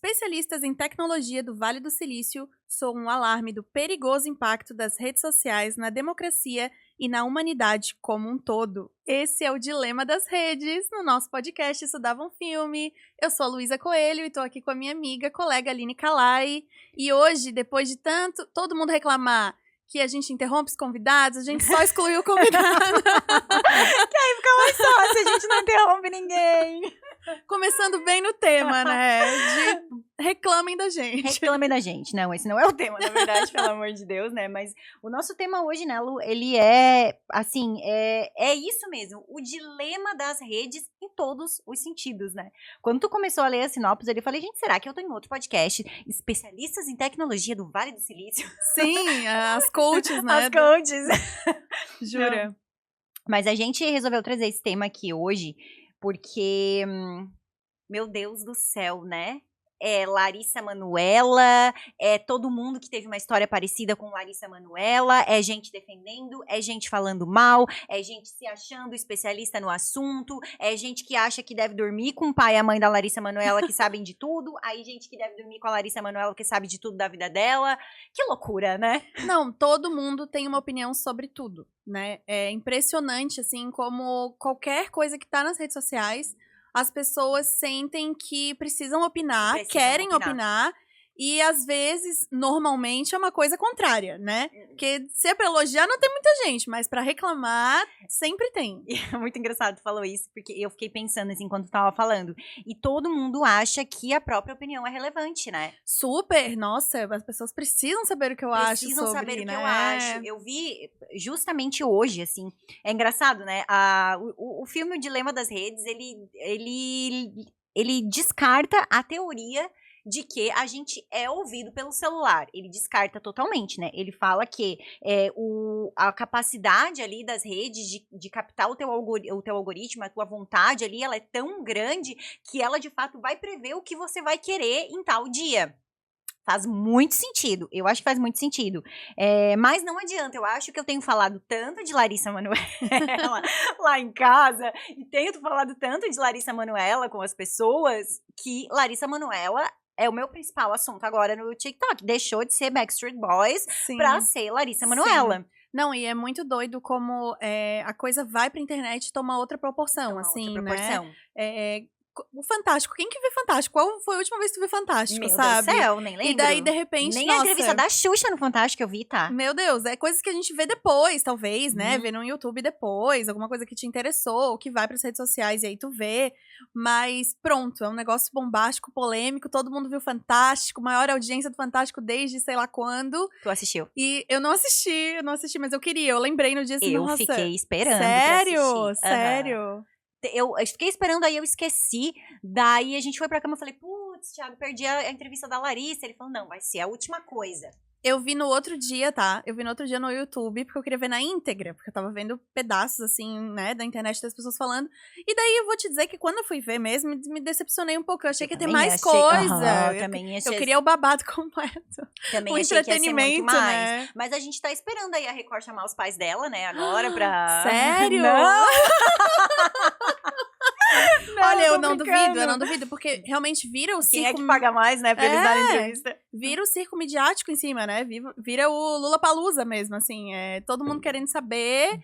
especialistas em tecnologia do Vale do Silício, soam um alarme do perigoso impacto das redes sociais na democracia e na humanidade como um todo. Esse é o Dilema das Redes, no nosso podcast Estudava um Filme. Eu sou a Luísa Coelho e estou aqui com a minha amiga, colega Aline Calai. E hoje, depois de todo mundo reclamar que a gente interrompe os convidados, a gente só excluiu o convidado. Que aí fica mais fácil, a gente não interrompe ninguém. Começando bem no tema, né? Reclamem da gente. Reclamem da gente. Não, esse não é o tema, na verdade, pelo amor de Deus, né? Mas o nosso tema hoje, né, Lu, ele é, assim, é isso mesmo. O dilema das redes em todos os sentidos, né? Quando tu começou a ler a sinopse, eu falei, gente, será que eu tô em outro podcast? Especialistas em tecnologia do Vale do Silício. Sim, as coaches, né? As coaches. Jura. Não. Mas a gente resolveu trazer esse tema aqui hoje, porque, meu Deus do céu, né? É Larissa Manoela, é todo mundo que teve uma história parecida com Larissa Manoela, é gente defendendo, é gente falando mal, é gente se achando especialista no assunto, é gente que acha que deve dormir com o pai e a mãe da Larissa Manoela que sabem de tudo, aí gente que deve dormir com a Larissa Manoela que sabe de tudo da vida dela. Que loucura, né? Não, todo mundo tem uma opinião sobre tudo, né? É impressionante, assim, como qualquer coisa que tá nas redes sociais, as pessoas sentem que precisam opinar, querem opinar, e às vezes, normalmente, é uma coisa contrária, né? Porque se é pra elogiar, não tem muita gente, mas pra reclamar, sempre tem. E é muito engraçado tu falou isso, porque eu fiquei pensando assim, enquanto tu tava falando. E todo mundo acha que a própria opinião é relevante, né? Super, nossa, as pessoas precisam saber o que eu acho sobre, Precisam saber o que né? eu acho. Eu vi justamente hoje, assim, é engraçado, né? O filme O Dilema das Redes, ele descarta a teoria de que a gente é ouvido pelo celular. Ele descarta totalmente, né? Ele fala que a capacidade ali das redes de captar o teu algoritmo, a tua vontade ali, ela é tão grande que ela, de fato, vai prever o que você vai querer em tal dia. Faz muito sentido, eu acho que faz muito sentido. Mas não adianta, eu acho que eu tenho falado tanto de Larissa Manoela lá em casa, e tenho falado tanto de Larissa Manoela com as pessoas, que Larissa Manoela é o meu principal assunto agora no TikTok. Deixou de ser Backstreet Boys pra ser Larissa Manoela. Sim. Não, e é muito doido como a coisa vai pra internet e toma outra proporção, assim, né? O Fantástico, quem que vê Fantástico? Qual foi a última vez que tu viu Fantástico, Meu sabe? Deus do céu, nem lembro. E daí, de repente, nem nossa, a entrevista da Xuxa no Fantástico eu vi, tá? Meu Deus, é coisas que a gente vê depois, talvez, né? Vê no YouTube depois, alguma coisa que te interessou, que vai pras redes sociais e aí tu vê. Mas pronto, é um negócio bombástico, polêmico, todo mundo viu Fantástico, maior audiência do Fantástico desde sei lá quando. Tu assistiu? E eu não assisti, mas eu queria, eu lembrei no dia assim, Eu nossa, fiquei esperando sério? pra assistir. Sério? Eu fiquei esperando, aí eu esqueci. Daí a gente foi pra cama, eu falei, putz, Thiago, perdi a entrevista da Larissa. Ele falou, não, vai ser a última coisa. Eu vi no outro dia, tá? Eu vi no outro dia no YouTube, porque eu queria ver na íntegra, porque eu tava vendo pedaços, assim, né, da internet das pessoas falando. E daí eu vou te dizer que quando eu fui ver mesmo, me decepcionei um pouco. Eu achei que ia ter mais coisa. Eu queria o babado completo. Também o achei entretenimento, que ia ser muito mais. né? Mas a gente tá esperando aí a Record chamar os pais dela, né, agora pra... Sério? Não! Olha, eu não duvido, porque realmente vira o circo... Quem é que paga mais, né, pra eles darem entrevista? Vira o circo midiático em cima, né? Vira o Lollapalooza mesmo, assim. Todo mundo querendo saber...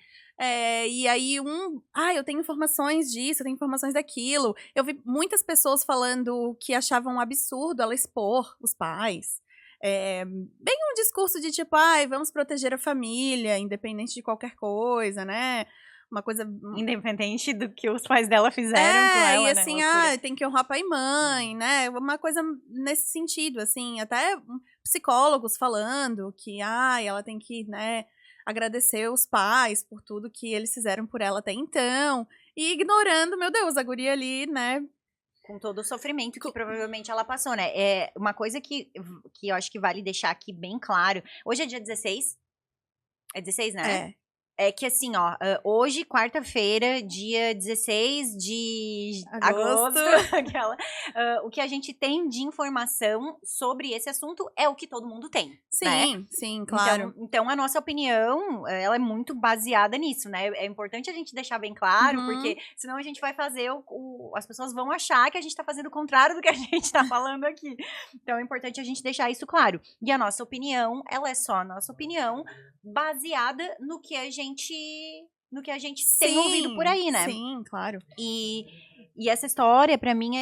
e aí eu tenho informações disso, eu tenho informações daquilo. Eu vi muitas pessoas falando que achavam um absurdo ela expor os pais. Bem um discurso de tipo, vamos proteger a família, independente de qualquer coisa, né? Uma coisa... Independente do que os pais dela fizeram com ela, e assim, tem que honrar pai e mãe, né? Uma coisa nesse sentido, assim, até psicólogos falando que, ela tem que, né, agradecer os pais por tudo que eles fizeram por ela até então, e ignorando, meu Deus, a guria ali, né? Com todo o sofrimento que provavelmente ela passou, né? É uma coisa que eu acho que vale deixar aqui bem claro. Hoje é dia 16? É 16, né? É que assim, ó, hoje, quarta-feira, dia 16 de agosto, o que a gente tem de informação sobre esse assunto é o que todo mundo tem, né? Sim, claro. Então, a nossa opinião, ela é muito baseada nisso, né? É importante a gente deixar bem claro, porque senão a gente vai fazer as pessoas vão achar que a gente tá fazendo o contrário do que a gente tá falando aqui. Então, é importante a gente deixar isso claro. E a nossa opinião, ela é só a nossa opinião, baseada no que a gente tem ouvido por aí, né? Sim, claro. E essa história, pra mim,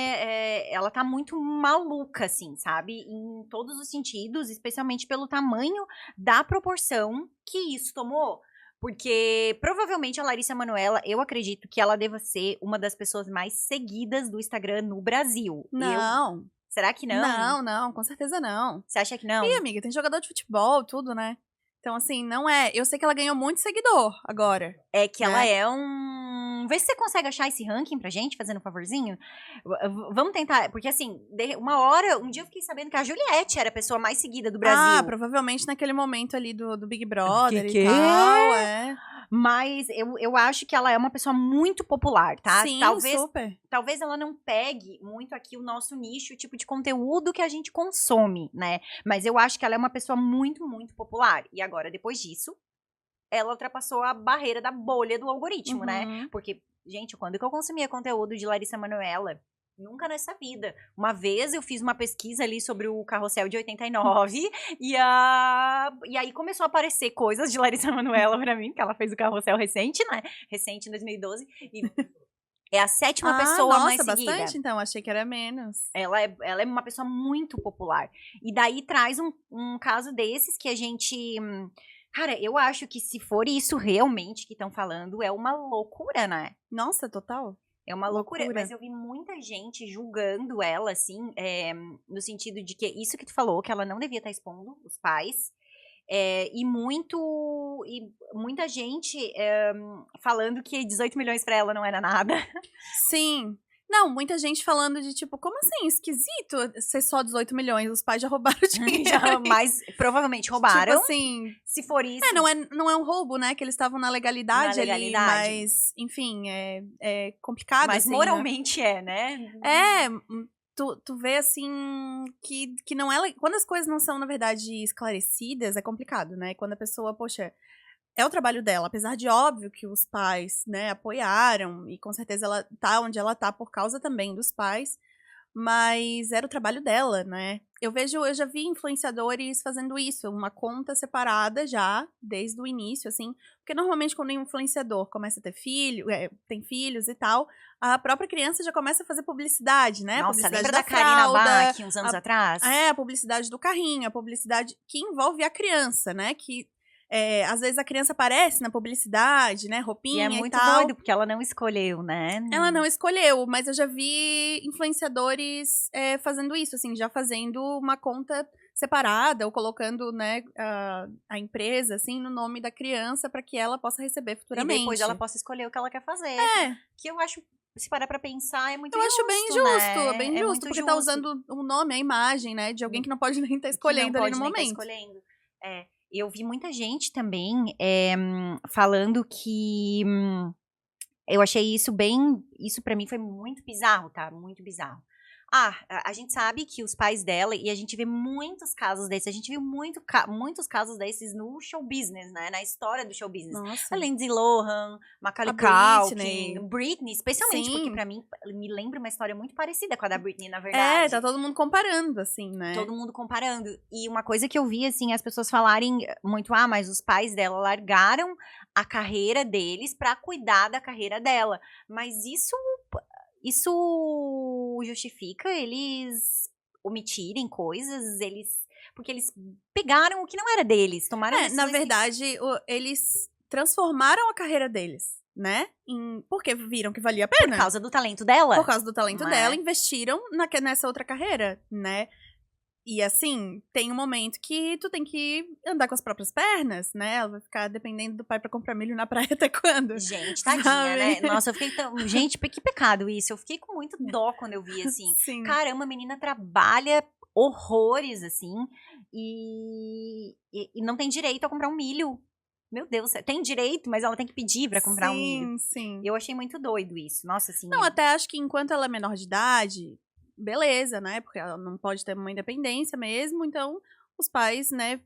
ela tá muito maluca, assim, sabe? Em todos os sentidos, especialmente pelo tamanho da proporção que isso tomou. Porque provavelmente a Larissa Manoela, eu acredito que ela deva ser uma das pessoas mais seguidas do Instagram no Brasil. Não. Será que não? Não, com certeza não. Você acha que não? Ih, amiga, tem jogador de futebol, tudo, né? Então, assim, não é. Eu sei que ela ganhou muito seguidor agora. É que né? ela é um. Vê se você consegue achar esse ranking pra gente, fazendo um favorzinho. Vamos tentar, porque assim, um dia eu fiquei sabendo que a Juliette era a pessoa mais seguida do Brasil. Ah, provavelmente naquele momento ali do Big Brother Que? e tal, é. Mas eu acho que ela é uma pessoa muito popular, tá? Sim, super. Talvez ela não pegue muito aqui o nosso nicho, o tipo de conteúdo que a gente consome, né? Mas eu acho que ela é uma pessoa muito, muito popular. E agora, depois disso, ela ultrapassou a barreira da bolha do algoritmo, né? Porque, gente, quando que eu consumia conteúdo de Larissa Manoela? Nunca nessa vida. Uma vez eu fiz uma pesquisa ali sobre o Carrossel de 89 e aí começou a aparecer coisas de Larissa Manoela pra mim, que ela fez o Carrossel recente, né? Recente, em 2012. E é a 7ª pessoa mais seguida. Bastante, então. Achei que era menos. Ela é uma pessoa muito popular. E daí traz um caso desses que a gente... Cara, eu acho que se for isso realmente que estão falando, é uma loucura, né? Nossa, total. É uma loucura, mas eu vi muita gente julgando ela, assim, no sentido de que isso que tu falou, que ela não devia estar expondo os pais, e muita gente falando que 18 milhões pra ela não era nada. Sim. Não, muita gente falando de tipo, como assim? Esquisito ser só 18 milhões. Os pais já roubaram dinheiro. Mas provavelmente roubaram. Tipo assim. Se for isso. Não é um roubo, né? Que eles estavam na legalidade ali. Mas, enfim, é complicado. Mas assim, moralmente né? Tu vê assim que não é. Quando as coisas não são, na verdade, esclarecidas, é complicado, né? Quando a pessoa, poxa. É o trabalho dela, apesar de óbvio que os pais, né, apoiaram, e com certeza ela tá onde ela tá por causa também dos pais, mas era o trabalho dela, né? Eu já vi influenciadores fazendo isso, uma conta separada já, desde o início, assim, porque normalmente quando um influenciador começa a ter tem filhos e tal, a própria criança já começa a fazer publicidade, né? Nossa, publicidade lembra da da Karina fralda, Bach, uns anos atrás? A publicidade do carrinho, a publicidade que envolve a criança, né? Que às vezes a criança aparece na publicidade, né, roupinha e é muito tal. doido, porque ela não escolheu, né? Ela não escolheu, mas eu já vi influenciadores fazendo isso, assim, já fazendo uma conta separada ou colocando, né, a empresa, assim, no nome da criança para que ela possa receber futuramente. E depois ela possa escolher o que ela quer fazer. Que eu acho, se parar pra pensar, é muito justo, Eu acho bem justo, né? é bem justo, porque tá usando o nome, a imagem, né, de alguém que não pode nem estar escolhendo ali no momento. Escolhendo. Eu vi muita gente também falando que eu achei isso isso pra mim foi muito bizarro, tá? Muito bizarro. A gente sabe que os pais dela, e a gente vê muitos casos desses, a gente viu muitos casos desses no show business, né? Na história do show business. Nossa. A Lindsay Lohan, Macaulay Culkin, Britney, especialmente, Sim. porque pra mim me lembra uma história muito parecida com a da Britney, na verdade. Tá todo mundo comparando, assim, né? Todo mundo comparando. E uma coisa que eu vi, assim, as pessoas falarem muito, mas os pais dela largaram a carreira deles pra cuidar da carreira dela. Mas isso justifica eles omitirem coisas, porque eles pegaram o que não era deles, tomaram na verdade, eles transformaram a carreira deles, né? Porque viram que valia a pena. Por causa do talento dela. Por causa do talento dela, investiram nessa outra carreira, né? E assim, tem um momento que tu tem que andar com as próprias pernas, né? Ela vai ficar dependendo do pai pra comprar milho na praia até quando? Gente, tadinha, né? Nossa, eu fiquei tão... Gente, que pecado isso. Eu fiquei com muito dó quando eu vi, assim. Sim. Caramba, a menina trabalha horrores, assim, e não tem direito a comprar um milho. Meu Deus, tem direito, mas ela tem que pedir pra comprar um milho. Sim. Eu achei muito doido isso. Nossa, assim. Não, até acho que enquanto ela é menor de idade, beleza, né? Porque ela não pode ter uma independência mesmo, então os pais, né,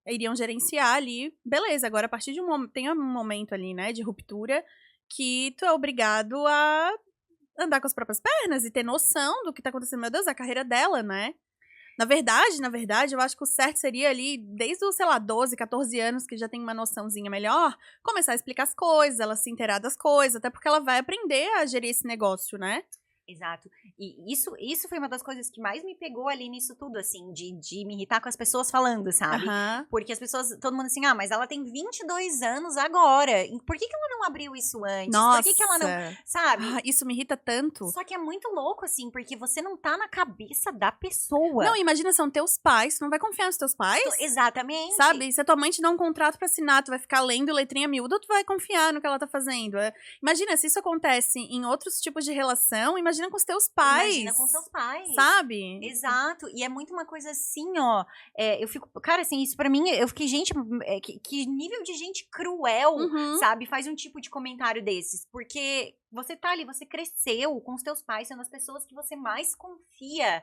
iriam gerenciar ali, beleza. Agora, a partir de tem um momento ali, né, de ruptura, que tu é obrigado a andar com as próprias pernas e ter noção do que tá acontecendo. Meu Deus, é a carreira dela, né? Na verdade, eu acho que o certo seria ali, desde os, sei lá, 12, 14 anos, que já tem uma noçãozinha melhor, começar a explicar as coisas, ela se inteirar das coisas, até porque ela vai aprender a gerir esse negócio, né? Exato. E isso foi uma das coisas que mais me pegou ali nisso tudo, assim, de me irritar com as pessoas falando, sabe? Aham. Porque as pessoas, todo mundo assim, mas ela tem 22 anos agora. Por que ela não abriu isso antes? Nossa. Por que ela não, sabe? Isso me irrita tanto. Só que é muito louco, assim, porque você não tá na cabeça da pessoa. Não, imagina, são teus pais, tu não vai confiar nos teus pais? Exatamente. Sabe? Se a tua mãe te dá um contrato pra assinar, tu vai ficar lendo letrinha miúda ou tu vai confiar no que ela tá fazendo? Imagina, se isso acontece em outros tipos de relação, imagina com os teus pais. Imagina com seus pais. Sabe? Exato. E é muito uma coisa assim, ó. Eu fico. Cara, assim, isso pra mim, eu fiquei, gente, que nível de gente cruel, sabe? Faz um tipo de comentário desses. Porque você tá ali, você cresceu com os teus pais, sendo as pessoas que você mais confia.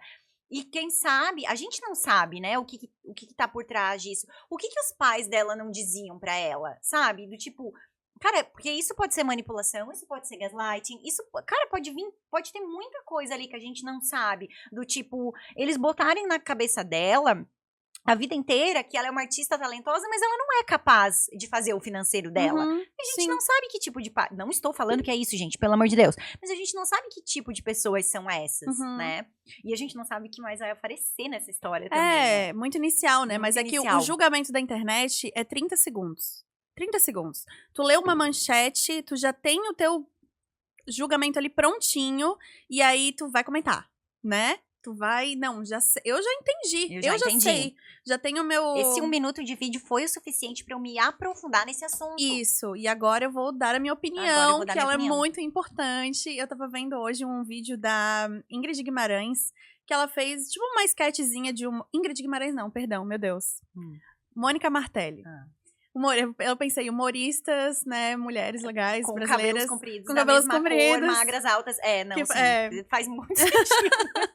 E quem sabe, a gente não sabe, né, o que tá por trás disso. O que os pais dela não diziam pra ela, sabe? Do tipo, cara, porque isso pode ser manipulação, isso pode ser gaslighting, isso, cara, pode ter muita coisa ali que a gente não sabe. Do tipo, eles botarem na cabeça dela a vida inteira que ela é uma artista talentosa, mas ela não é capaz de fazer o financeiro dela. A gente não sabe que tipo de... Não estou falando que é isso, gente, pelo amor de Deus. Mas a gente não sabe que tipo de pessoas são essas, né? E a gente não sabe o que mais vai aparecer nessa história também. É, muito inicial, né? Muito Mas inicial. É que o julgamento da internet é 30 segundos. 30 segundos. Tu lê uma manchete, tu já tem o teu julgamento ali prontinho, e aí tu vai comentar, né? Tu vai, não, já sei, eu já entendi, eu já sei, já tenho o meu... Esse 1 minuto de vídeo foi o suficiente pra eu me aprofundar nesse assunto. Isso, e agora eu vou dar a minha opinião, que ela é muito importante. Eu tava vendo hoje um vídeo da Ingrid Guimarães, que ela fez, tipo, uma sketchzinha de Ingrid Guimarães não, perdão, meu Deus. Mônica Martelli. Eu pensei, humoristas, né, mulheres legais, com brasileiras. Cabelos compridos, com cabelos compridos. Cor, magras, altas. Faz muito sentido.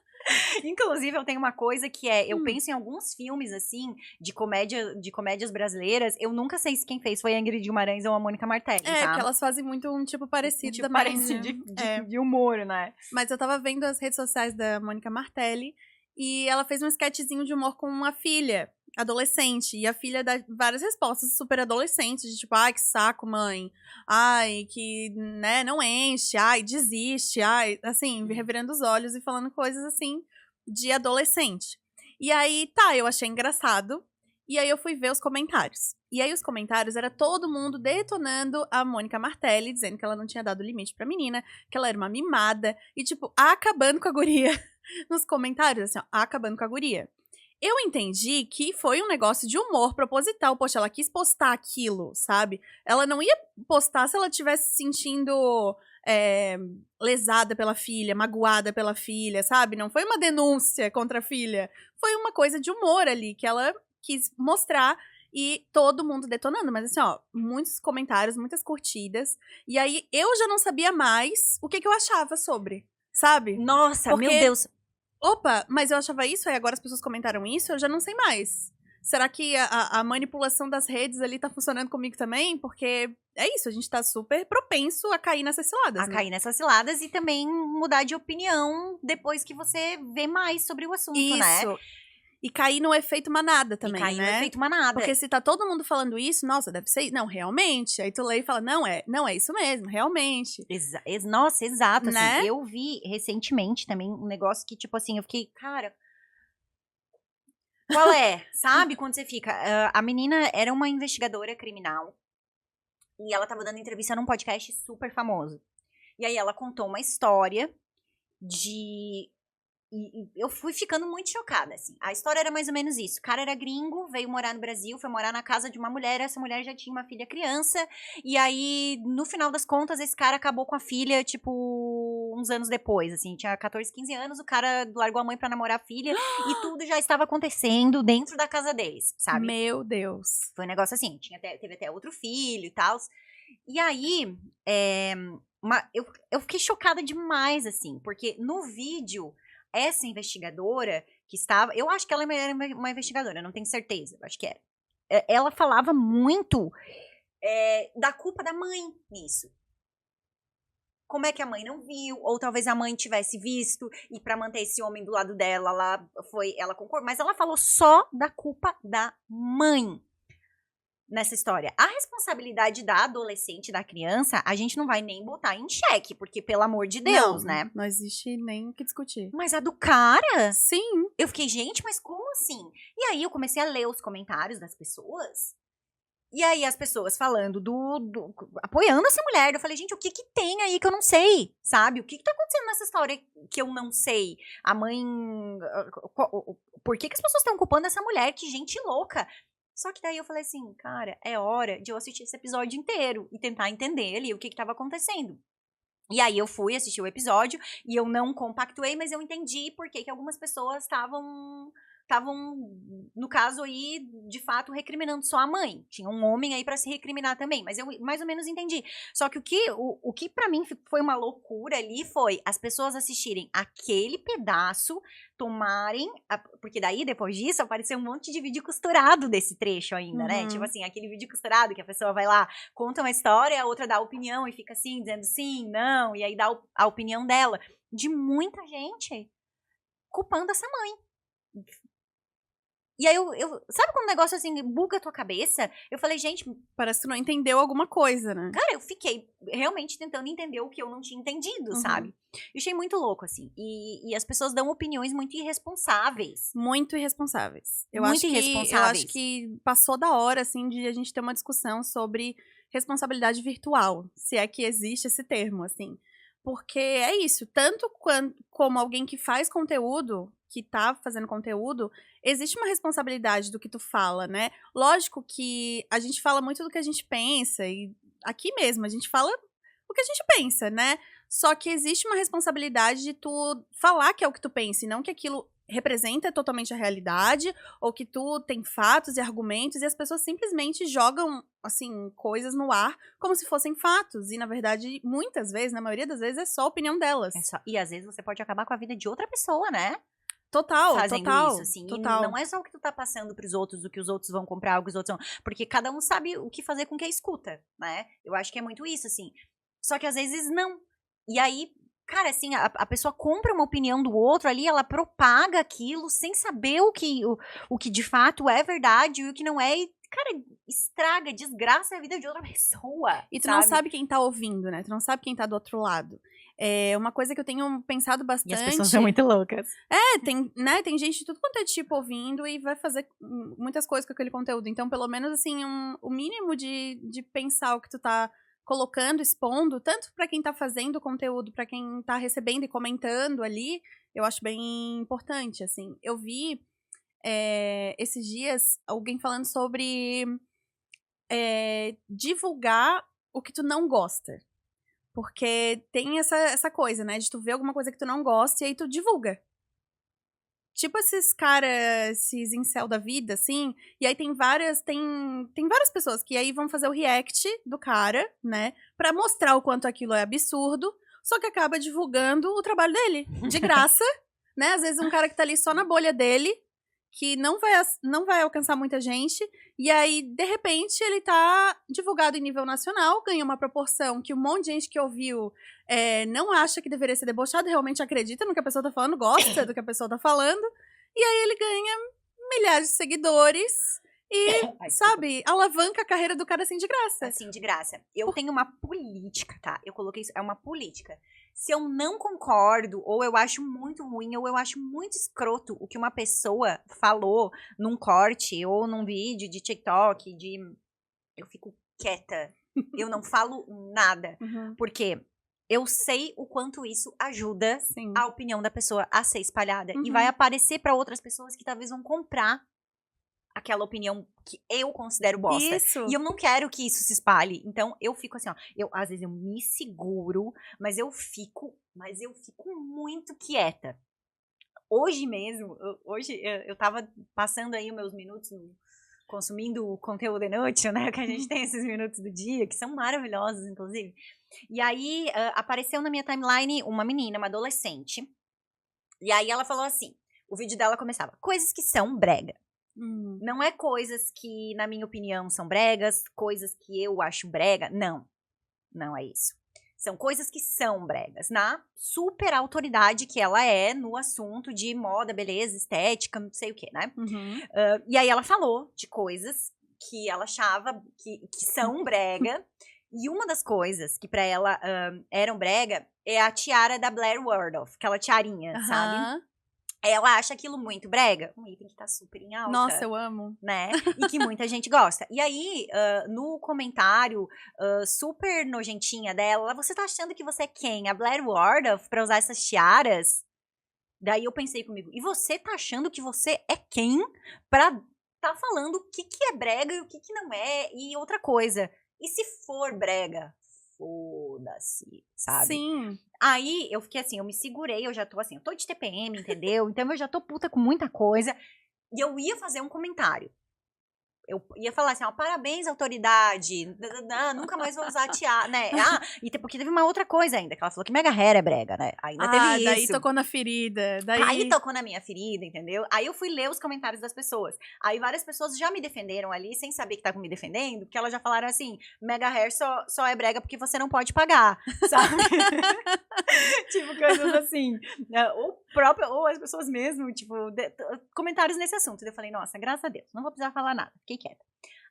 Inclusive, eu tenho uma coisa que eu penso em alguns filmes, assim, de comédias brasileiras, eu nunca sei se quem fez foi a Ingrid Guimarães ou a Mônica Martelli, tá? Porque elas fazem muito um tipo parecido tipo também. Parecido de humor, né? Mas eu tava vendo as redes sociais da Mônica Martelli, e ela fez um sketchzinho de humor com uma filha adolescente, e a filha dá várias respostas super adolescentes, de tipo, ai, que saco, mãe, ai, que, né, não enche, ai, desiste, ai, assim, revirando os olhos e falando coisas assim, de adolescente. E aí, eu achei engraçado, e aí eu fui ver os comentários. E aí os comentários era todo mundo detonando a Mônica Martelli, dizendo que ela não tinha dado limite pra menina, que ela era uma mimada, e tipo, acabando com a guria. Nos comentários, assim, ó, acabando com a guria. Eu entendi que foi um negócio de humor proposital. Poxa, ela quis postar aquilo, sabe? Ela não ia postar se ela estivesse se sentindo lesada pela filha, magoada pela filha, sabe? Não foi uma denúncia contra a filha. Foi uma coisa de humor ali, que ela quis mostrar e todo mundo detonando. Mas assim, ó, muitos comentários, muitas curtidas. E aí, eu já não sabia mais o que eu achava sobre, sabe? Nossa, meu Deus... Opa, mas eu achava isso, aí agora as pessoas comentaram isso, eu já não sei mais. Será que a manipulação das redes ali tá funcionando comigo também? Porque é isso, a gente tá super propenso a cair nessas ciladas, né? Cair nessas ciladas e também mudar de opinião depois que você vê mais sobre o assunto, né? Isso. E cair no efeito manada também, né? No efeito manada. Porque se tá todo mundo falando isso, nossa, deve ser... Não, realmente. Aí tu lê e fala, não, é isso mesmo, realmente. Nossa, exato. Né? Assim, eu vi recentemente também um negócio que, tipo assim, eu fiquei, cara... Qual é? Sabe quando você fica... a menina era uma investigadora criminal e ela tava dando entrevista num podcast super famoso. E aí ela contou uma história de... E eu fui ficando muito chocada, assim. A história era mais ou menos isso. O cara era gringo, veio morar no Brasil, foi morar na casa de uma mulher. Essa mulher já tinha uma filha criança. E aí, no final das contas, esse cara acabou com a filha, tipo, alguns anos depois, assim, tinha 14, 15 anos, o cara largou a mãe pra namorar a filha e tudo já estava acontecendo dentro da casa deles, sabe? Meu Deus. Foi um negócio assim, teve até outro filho e tal. E aí, eu fiquei chocada demais, assim, porque no vídeo, essa investigadora que estava, eu acho que ela era uma investigadora, não tenho certeza, acho que era. Ela falava muito da culpa da mãe nisso. Como é que a mãe não viu? Ou talvez a mãe tivesse visto e pra manter esse homem do lado dela, ela concordou. Mas ela falou só da culpa da mãe nessa história. A responsabilidade da adolescente, da criança, a gente não vai nem botar em xeque, porque pelo amor de Deus, Não, né? não existe nem o que discutir. Mas a do cara? Sim. Eu fiquei, gente, mas como assim? E aí eu comecei a ler os comentários das pessoas. E aí as pessoas falando apoiando essa mulher. Eu falei, gente, o que que tem aí que eu não sei, sabe? O que que tá acontecendo nessa história que eu não sei? A mãe... Por que que as pessoas estão culpando essa mulher? Que gente louca. Só que daí eu falei assim, cara, é hora de eu assistir esse episódio inteiro e tentar entender ali o que que tava acontecendo. E aí eu fui assistir o episódio e eu não compactuei, mas eu entendi por que que algumas pessoas estavam, no caso aí, de fato, recriminando só a mãe. Tinha um homem aí pra se recriminar também, mas eu mais ou menos entendi. Só que o que pra mim foi uma loucura ali foi as pessoas assistirem aquele pedaço, tomarem, porque daí, depois disso, apareceu um monte de vídeo costurado desse trecho ainda, né? Tipo assim, aquele vídeo costurado que a pessoa vai lá, conta uma história, a outra dá a opinião e fica assim, dizendo sim, não, e aí dá a opinião dela. De muita gente culpando essa mãe. E aí, sabe quando um negócio assim, buga a tua cabeça? Eu falei, gente... Parece que tu não entendeu alguma coisa, né? Cara, eu fiquei realmente tentando entender o que eu não tinha entendido, sabe? Eu achei muito louco, assim. E as pessoas dão opiniões muito irresponsáveis. Muito irresponsáveis. Eu Muito acho irresponsáveis. que passou da hora, assim, de a gente ter uma discussão sobre responsabilidade virtual. Se é que existe esse termo, assim. Porque é isso, tanto como alguém que faz conteúdo, que tá fazendo conteúdo, existe uma responsabilidade do que tu fala, né? Lógico que a gente fala muito do que a gente pensa, e aqui mesmo, a gente fala o que a gente pensa, né? Só que existe uma responsabilidade de tu falar que é o que tu pensa, e não que aquilo representa totalmente a realidade, ou que tu tem fatos e argumentos, e as pessoas simplesmente jogam, assim, coisas no ar como se fossem fatos. E, na verdade, muitas vezes, na maioria das vezes, é só a opinião delas. E às vezes você pode acabar com a vida de outra pessoa, né? Total, fazendo total, isso, assim. total. E não é só o que tu tá passando pros outros, o que os outros vão comprar, o que os outros vão... Porque cada um sabe o que fazer com quem escuta, né? Eu acho que é muito isso, assim. Só que às vezes não. E aí, cara, assim, a pessoa compra uma opinião do outro ali, ela propaga aquilo sem saber o que de fato é verdade e o que não é. E, cara, estraga, desgraça a vida de outra pessoa. E tu não sabe quem tá ouvindo, né? Tu não sabe quem tá do outro lado. É uma coisa que eu tenho pensado bastante. E as pessoas são muito loucas. Tem gente de tudo quanto é tipo ouvindo e vai fazer muitas coisas com aquele conteúdo. Então, pelo menos, assim, o mínimo de pensar o que tu tá colocando, expondo, tanto pra quem tá fazendo o conteúdo, pra quem tá recebendo e comentando ali, eu acho bem importante, assim. Eu vi esses dias alguém falando sobre divulgar o que tu não gosta. Porque tem essa coisa, né? De tu ver alguma coisa que tu não gosta e aí tu divulga. Tipo esses caras, esses incel da vida, assim. E aí tem várias pessoas que aí vão fazer o react do cara, né? Pra mostrar o quanto aquilo é absurdo. Só que acaba divulgando o trabalho dele. De graça, né? Às vezes um cara que tá ali só na bolha dele, que não vai alcançar muita gente, e aí, de repente, ele tá divulgado em nível nacional, ganha uma proporção que um monte de gente que ouviu não acha que deveria ser debochado, realmente acredita no que a pessoa tá falando, gosta do que a pessoa tá falando, e aí ele ganha milhares de seguidores e, sabe, alavanca a carreira do cara assim de graça. Assim, de graça. Eu tenho uma política, tá? Eu coloquei isso, é uma política. Se eu não concordo, ou eu acho muito ruim, ou eu acho muito escroto o que uma pessoa falou num corte, ou num vídeo de TikTok, eu fico quieta. Eu não falo nada. Porque eu sei o quanto isso ajuda a opinião da pessoa a ser espalhada. E vai aparecer para outras pessoas que talvez vão comprar aquela opinião que eu considero bosta. Isso. E eu não quero que isso se espalhe. Então, eu fico assim, ó. Às vezes eu me seguro, mas eu fico muito quieta. Hoje mesmo, eu tava passando aí os meus minutos consumindo o conteúdo inútil, né? Que a gente tem esses minutos do dia, que são maravilhosos, inclusive. E aí, apareceu na minha timeline uma menina, uma adolescente. E aí ela falou assim, o vídeo dela começava, coisas que são brega. Não é coisas que, na minha opinião, são bregas, coisas que eu acho brega. Não é isso. São coisas que são bregas, na super autoridade que ela é no assunto de moda, beleza, estética, não sei o que, né? E aí ela falou de coisas que ela achava que são brega. E uma das coisas que pra ela eram brega é a tiara da Blair Waldorf, aquela tiarinha, sabe? Ela acha aquilo muito brega, um item que tá super em alta. Nossa, eu amo. Né? E que muita gente gosta. E aí, no comentário super nojentinha dela, você tá achando que você é quem? A Blair Waldorf pra usar essas tiaras? Daí eu pensei comigo, e você tá achando que você é quem pra tá falando o que é brega e o que não é? E outra coisa, e se for brega? Foda-se, sabe? Sim. Aí eu fiquei assim, eu me segurei, eu já tô assim, eu tô de TPM, entendeu? Então eu já tô puta com muita coisa. E eu ia fazer um comentário. Eu ia falar assim, ó, parabéns, autoridade, nunca mais vou usar tiara, né? Porque teve uma outra coisa ainda, que ela falou que mega hair é brega, né? Ainda teve isso. Daí tocou na ferida. Aí tocou na minha ferida, entendeu? Aí eu fui ler os comentários das pessoas. Aí várias pessoas já me defenderam ali, sem saber que estavam me defendendo, porque elas já falaram assim, mega hair só é brega porque você não pode pagar, sabe? Tipo, coisas assim. Ou as pessoas mesmo, tipo, comentários nesse assunto. Eu falei, nossa, graças a Deus, não vou precisar falar nada. Fiquei quieta.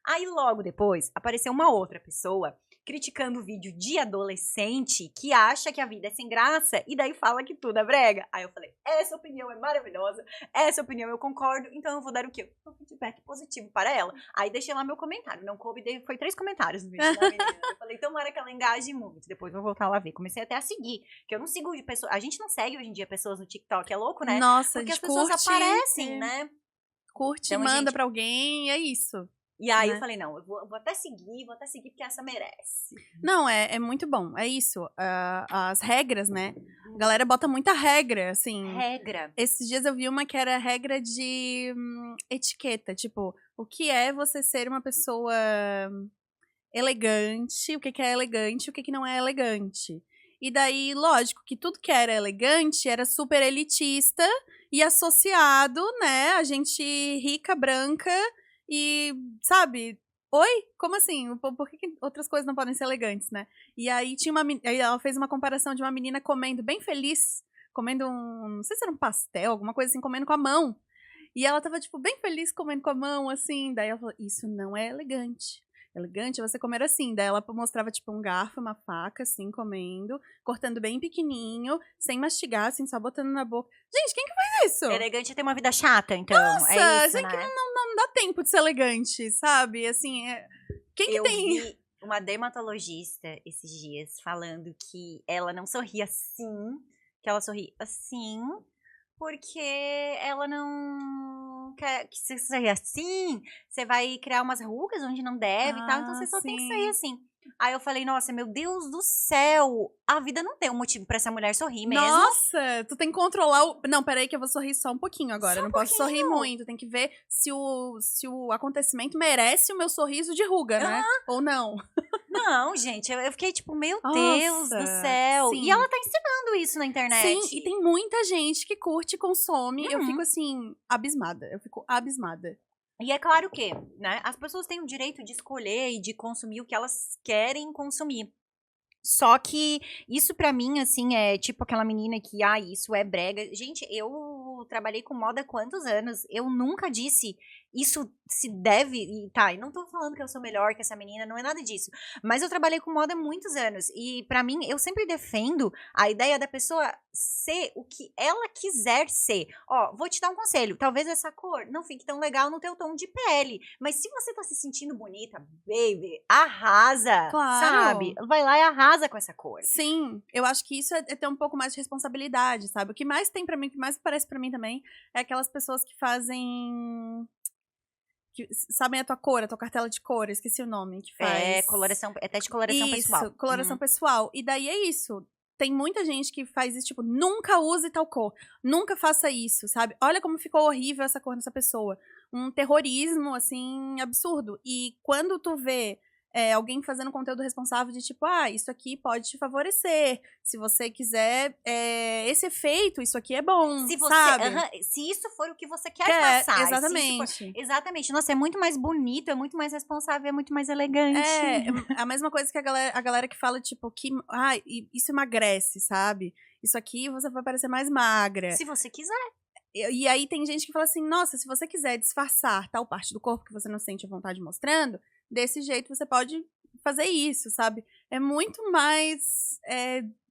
Aí logo depois apareceu uma outra pessoa criticando o vídeo de adolescente que acha que a vida é sem graça e daí fala que tudo é brega. Aí eu falei, essa opinião é maravilhosa, essa opinião eu concordo, então eu vou dar o quê? Um feedback positivo para ela. Aí deixei lá meu comentário, não coube, foi 3 comentários no vídeo da menina. Eu falei, tomara que ela engaje muito, depois vou voltar lá ver. Comecei até a seguir, que eu não sigo de pessoas, a gente não segue hoje em dia pessoas no TikTok, é louco, né? Nossa, porque as pessoas aparecem, né? Curte, então, manda pra alguém, é isso. E aí eu falei, não, eu vou até seguir porque essa merece. Não, é muito bom, é isso. As regras, né? A galera bota muita regra, assim. Regra. Esses dias eu vi uma que era regra de etiqueta, tipo, o que é você ser uma pessoa elegante, o que é elegante, o que não é elegante. E daí, lógico, que tudo que era elegante era super elitista e associado, né, a gente rica, branca e, sabe, oi? Como assim? Por que outras coisas não podem ser elegantes, né? E aí aí ela fez uma comparação de uma menina comendo bem feliz, comendo não sei se era um pastel, alguma coisa assim, comendo com a mão. E ela tava, tipo, bem feliz comendo com a mão, assim. Daí ela falou, isso não é elegante. Elegante é você comer assim. Daí ela mostrava, tipo, um garfo, uma faca, assim, comendo, cortando bem pequenininho, sem mastigar, assim, só botando na boca. Gente, quem que faz isso? Elegante é ter uma vida chata, então. Nossa, é isso, gente, né? que não dá tempo de ser elegante, sabe? Assim, quem que tem? Eu vi uma dermatologista esses dias falando que ela não sorri assim, que ela sorri assim, porque ela não quer que você sorri assim, você vai criar umas rugas onde não deve e tal, então você só tem que sorrir assim. Aí eu falei, nossa, meu Deus do céu, a vida não tem um motivo pra essa mulher sorrir mesmo. Nossa, tu tem que controlar o... Não, peraí que eu vou sorrir só um pouquinho agora, não posso sorrir muito, tem que ver se o acontecimento merece o meu sorriso de ruga, né? Ou não. Não, gente, eu fiquei tipo, meu Deus do céu. Sim. E ela tá ensinando isso na internet. Sim, e tem muita gente que curte e consome. Eu fico assim, abismada. Eu fico abismada. E é claro que, né, as pessoas têm o direito de escolher e de consumir o que elas querem consumir. Só que isso pra mim, assim, é tipo aquela menina que, isso é brega. Gente, eu trabalhei com moda há quantos anos? Eu nunca disse isso se deve, e não tô falando que eu sou melhor que essa menina, não é nada disso. Mas eu trabalhei com moda há muitos anos e pra mim, eu sempre defendo a ideia da pessoa ser o que ela quiser ser. Ó, vou te dar um conselho, talvez essa cor não fique tão legal no teu tom de pele, mas se você tá se sentindo bonita, baby, arrasa, sabe? Vai lá e arrasa com essa cor. Sim, eu acho que isso é ter um pouco mais de responsabilidade, sabe? O que mais tem pra mim, o que mais parece pra mim também, é aquelas pessoas que fazem... sabem a tua cor, a tua cartela de cor, eu esqueci o nome que faz. É teste de coloração pessoal. Isso, coloração pessoal. E daí é isso. Tem muita gente que faz isso, tipo, nunca use tal cor, nunca faça isso, sabe? Olha como ficou horrível essa cor nessa pessoa. Um terrorismo, assim, absurdo. E quando tu vê alguém fazendo conteúdo responsável de tipo, isso aqui pode te favorecer. Se você quiser esse efeito, isso aqui é bom, sabe? Se isso for o que você quer passar. Exatamente. Exatamente. Nossa, é muito mais bonito, é muito mais responsável, é muito mais elegante. É a mesma coisa que a galera que fala, tipo, que isso emagrece, sabe? Isso aqui você vai parecer mais magra. Se você quiser. E aí tem gente que fala assim, nossa, se você quiser disfarçar tal parte do corpo que você não sente a vontade mostrando, desse jeito você pode fazer isso, sabe? É muito mais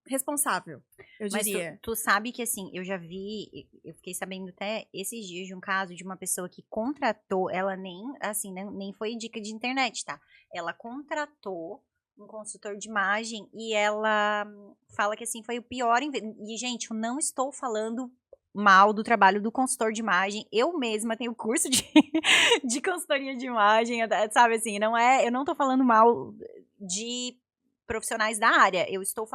responsável, eu diria. Mas tu sabe que, assim, eu já vi, eu fiquei sabendo até esses dias de um caso de uma pessoa que contratou, ela nem foi dica de internet, tá? Ela contratou um consultor de imagem e ela fala que, assim, foi o pior... E, gente, eu não estou falando mal do trabalho do consultor de imagem. Eu mesma tenho curso de consultoria de imagem, sabe assim, eu não tô falando mal de profissionais da área, eu estou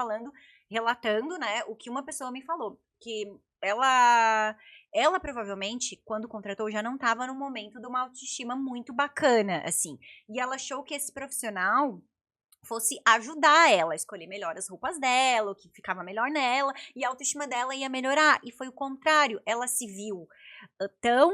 relatando, né, o que uma pessoa me falou, que ela provavelmente, quando contratou, já não estava num momento de uma autoestima muito bacana, assim, e ela achou que esse profissional fosse ajudar ela a escolher melhor as roupas dela, o que ficava melhor nela, e a autoestima dela ia melhorar. E foi o contrário, ela se viu tão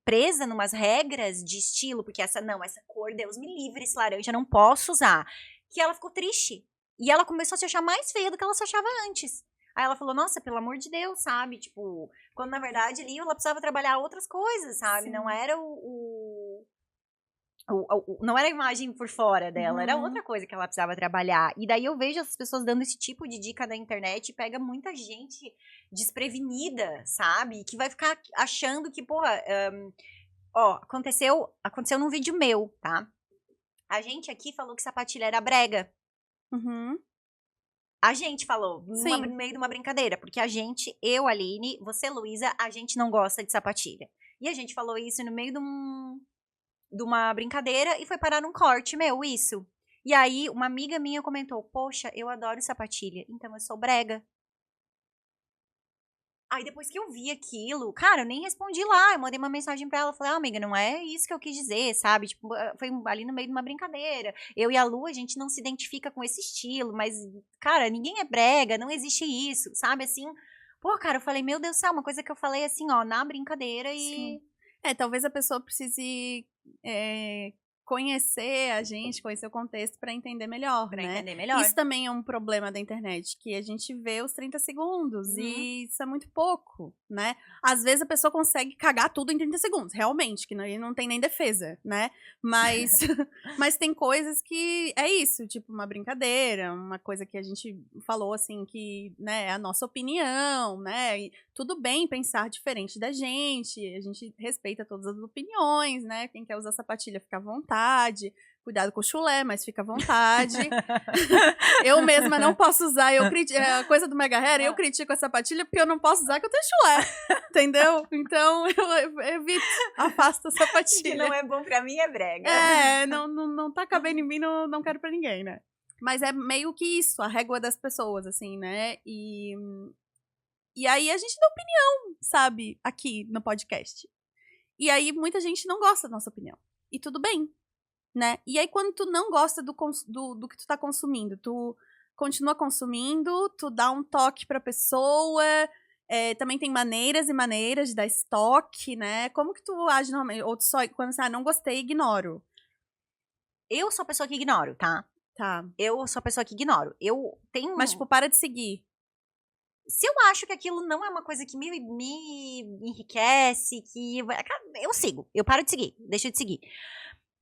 presa numas regras de estilo, porque essa cor, Deus me livre, esse laranja não posso usar, que ela ficou triste. E ela começou a se achar mais feia do que ela se achava antes. Aí ela falou, nossa, pelo amor de Deus, sabe? Tipo, quando na verdade ali ela precisava trabalhar outras coisas, sabe? Sim. Não era não era a imagem por fora dela, era outra coisa que ela precisava trabalhar. E daí eu vejo essas pessoas dando esse tipo de dica na internet e pega muita gente desprevenida, sabe? Que vai ficar achando que, porra, aconteceu num vídeo meu, tá? A gente aqui falou que sapatilha era brega. A gente falou, no meio de uma brincadeira, porque eu, Aline, você, Luísa, a gente não gosta de sapatilha. E a gente falou isso no meio de uma brincadeira e foi parar num corte meu, isso. E aí, uma amiga minha comentou, poxa, eu adoro sapatilha, então eu sou brega. Aí, depois que eu vi aquilo, cara, eu nem respondi lá, eu mandei uma mensagem pra ela, falei, amiga, não é isso que eu quis dizer, sabe? Tipo, foi ali no meio de uma brincadeira. Eu e a Lu, a gente não se identifica com esse estilo, mas, cara, ninguém é brega, não existe isso, sabe? Assim, pô, cara, eu falei, meu Deus do céu, uma coisa que eu falei assim, ó, na brincadeira e... Sim. Talvez a pessoa precise conhecer a gente, conhecer o contexto pra entender melhor, né? Entender melhor. Isso também é um problema da internet, que a gente vê os 30 segundos e isso é muito pouco, né? Às vezes a pessoa consegue cagar tudo em 30 segundos, realmente, que não tem nem defesa, né? Mas, mas tem coisas que é isso, tipo uma brincadeira, uma coisa que a gente falou assim, que né, é a nossa opinião, né? E tudo bem pensar diferente da gente, a gente respeita todas as opiniões, né? Quem quer usar sapatilha fica à vontade. Cuidado com o chulé, mas fica à vontade. Eu mesma não posso usar. A coisa do Mega Hair, eu critico a sapatilha porque eu não posso usar, que eu tenho chulé. Entendeu? Então eu evito, afasto a sapatilha. Que não é bom pra mim, é brega. Não tá cabendo em mim, não quero pra ninguém, né? Mas é meio que isso, a régua das pessoas, assim, né? E aí a gente dá opinião, sabe? Aqui no podcast. E aí muita gente não gosta da nossa opinião. E tudo bem. Né? E aí, quando tu não gosta do que tu tá consumindo, tu continua consumindo, tu dá um toque pra pessoa, também tem maneiras e maneiras de dar estoque, né? Como que tu age normalmente? Ou tu só, quando você, não gostei, ignoro? Eu sou a pessoa que ignoro, tá? Tá. Eu sou a pessoa que ignoro. Eu tenho... Mas, tipo, para de seguir. Se eu acho que aquilo não é uma coisa que me enriquece, eu sigo. Eu paro de seguir, deixo de seguir.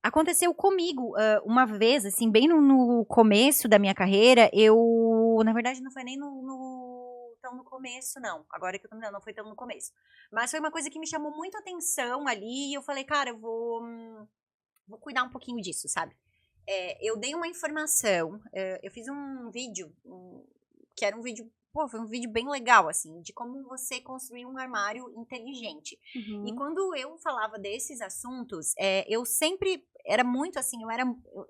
Aconteceu comigo uma vez, assim, bem no começo da minha carreira, na verdade não foi nem tão no começo, não. Agora que eu tô me dando, não foi tão no começo. Mas foi uma coisa que me chamou muito a atenção ali, e eu falei, cara, eu vou cuidar um pouquinho disso, sabe? Eu dei uma informação, eu fiz um vídeo, que era um vídeo pô, foi um vídeo bem legal, assim, de como você construir um armário inteligente. E quando eu falava desses assuntos, eu sempre era muito assim,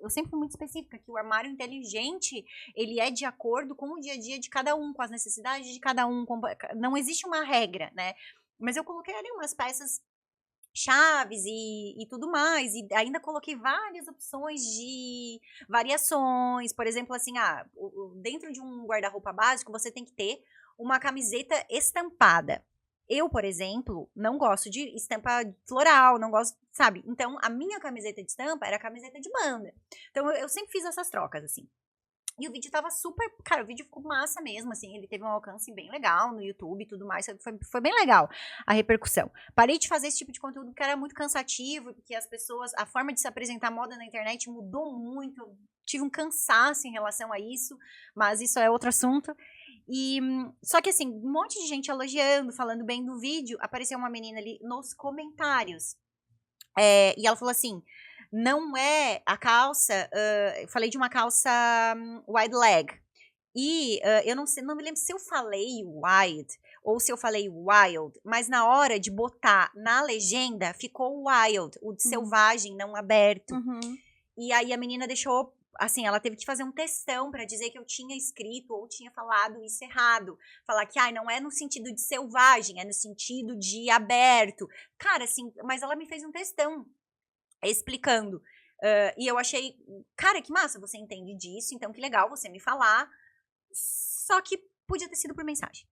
eu sempre fui muito específica, que o armário inteligente, ele é de acordo com o dia a dia de cada um, com as necessidades de cada um, não existe uma regra, né? Mas eu coloquei ali umas peças chaves e tudo mais, e ainda coloquei várias opções de variações, por exemplo, assim, dentro de um guarda-roupa básico, você tem que ter uma camiseta estampada. Eu, por exemplo, não gosto de estampa floral, não gosto, sabe? Então, a minha camiseta de estampa era camiseta de banda. Então, eu sempre fiz essas trocas, assim. E o vídeo tava super. Cara, o vídeo ficou massa mesmo, assim. Ele teve um alcance bem legal no YouTube e tudo mais. Foi bem legal a repercussão. Parei de fazer esse tipo de conteúdo porque era muito cansativo, porque as pessoas. A forma de se apresentar moda na internet mudou muito. Eu tive um cansaço em relação a isso, mas isso é outro assunto. E. Só que, assim, um monte de gente elogiando, falando bem do vídeo. Apareceu uma menina ali nos comentários. E ela falou assim. Não é a calça, eu falei de uma calça wide leg. E eu não sei, não me lembro se eu falei wide ou se eu falei wild, mas na hora de botar na legenda ficou wild, o de selvagem, não aberto. E aí a menina deixou, assim, ela teve que fazer um textão pra dizer que eu tinha escrito ou tinha falado isso errado. Falar que, não é no sentido de selvagem, é no sentido de aberto. Cara, assim, mas ela me fez um textão explicando. E eu achei, cara, que massa, você entende disso, então que legal você me falar. Só que podia ter sido por mensagem,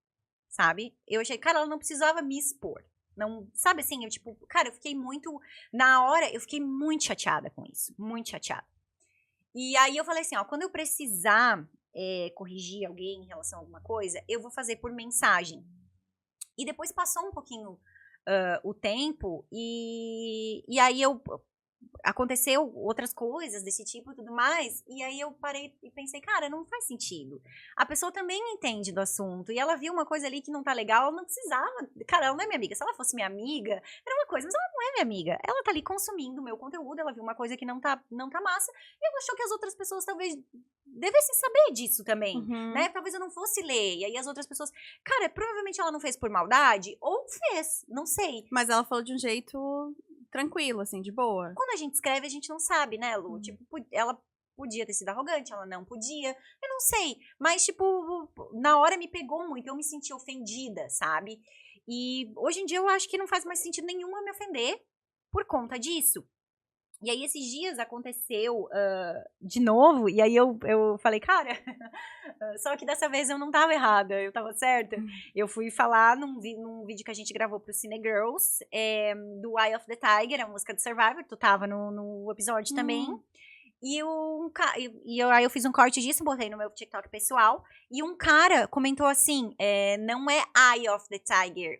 sabe? Eu achei, cara, ela não precisava me expor. Não, sabe assim, eu tipo, cara, eu fiquei muito. Na hora, eu fiquei muito chateada com isso. Muito chateada. E aí eu falei assim, quando eu precisar corrigir alguém em relação a alguma coisa, eu vou fazer por mensagem. E depois passou um pouquinho o tempo, e aí aconteceu outras coisas desse tipo e tudo mais, e aí eu parei e pensei, cara, não faz sentido. A pessoa também entende do assunto, e ela viu uma coisa ali que não tá legal, ela não precisava, cara, ela não é minha amiga, se ela fosse minha amiga, era uma coisa, mas ela não é minha amiga, ela tá ali consumindo o meu conteúdo, ela viu uma coisa que não tá massa, e ela achou que as outras pessoas talvez devessem saber disso também, né, talvez eu não fosse ler, e aí as outras pessoas, cara, provavelmente ela não fez por maldade, ou fez, não sei. Mas ela falou de um jeito tranquilo, assim, de boa. Quando a gente escreve, a gente não sabe, né, Lu? Tipo, ela podia ter sido arrogante, ela não podia, eu não sei. Mas, tipo, na hora me pegou muito, eu me senti ofendida, sabe? E hoje em dia eu acho que não faz mais sentido nenhum eu me ofender por conta disso. E aí, esses dias aconteceu de novo, e aí eu falei, cara, só que dessa vez eu não tava errada, eu tava certa. Eu fui falar num vídeo que a gente gravou pro Cine Girls, do Eye of the Tiger, a música do Survivor, tu tava no episódio também. E aí eu fiz um corte disso, botei no meu TikTok pessoal, e um cara comentou assim, não é Eye of the Tiger,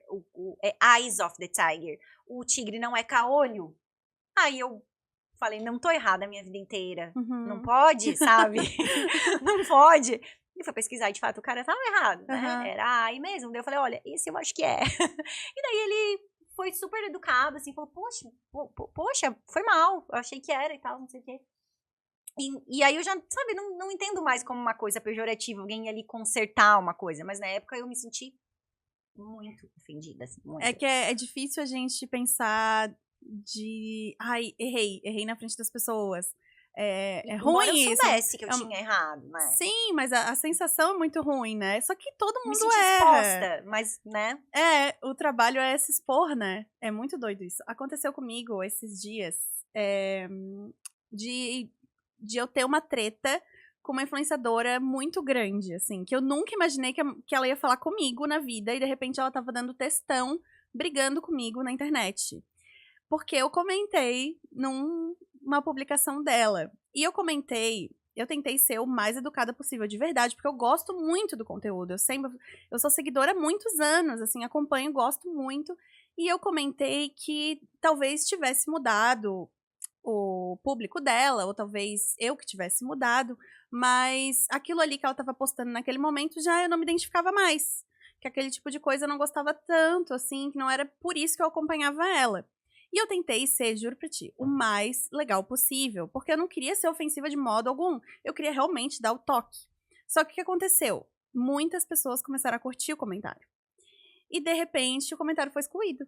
é Eyes of the Tiger, o tigre não é caolho. Aí eu falei, não tô errada a minha vida inteira. Não pode, sabe? Não pode. E foi pesquisar, e de fato, o cara tava errado, né? Era aí mesmo. Daí eu falei, olha, esse eu acho que é. E daí ele foi super educado, assim, falou, poxa, foi mal. Eu achei que era e tal, não sei o quê. E aí eu já, sabe, não entendo mais como uma coisa pejorativa, alguém ali consertar uma coisa. Mas na época eu me senti muito ofendida, assim, muito. É que é difícil a gente pensar errei na frente das pessoas. É ruim isso. Eu soubesse que eu tinha errado, né? Sim, mas a sensação é muito ruim, né? Só que todo mundo me senti exposta, mas, né? O trabalho é se expor, né? É muito doido isso. Aconteceu comigo esses dias de eu ter uma treta com uma influenciadora muito grande, assim, que eu nunca imaginei que ela ia falar comigo na vida, e de repente ela tava dando textão, brigando comigo na internet. Porque eu comentei numa publicação dela. E eu tentei ser o mais educada possível, de verdade, porque eu gosto muito do conteúdo. Eu sou seguidora há muitos anos, assim, acompanho, gosto muito. E eu comentei que talvez tivesse mudado o público dela, ou talvez eu que tivesse mudado, mas aquilo ali que ela estava postando naquele momento já eu não me identificava mais. Que aquele tipo de coisa eu não gostava tanto, assim, que não era por isso que eu acompanhava ela. E eu tentei ser, juro pra ti, o mais legal possível, porque eu não queria ser ofensiva de modo algum. Eu queria realmente dar o toque. Só que o que aconteceu? muitas pessoas começaram a curtir o comentário. E, de repente, o comentário foi excluído.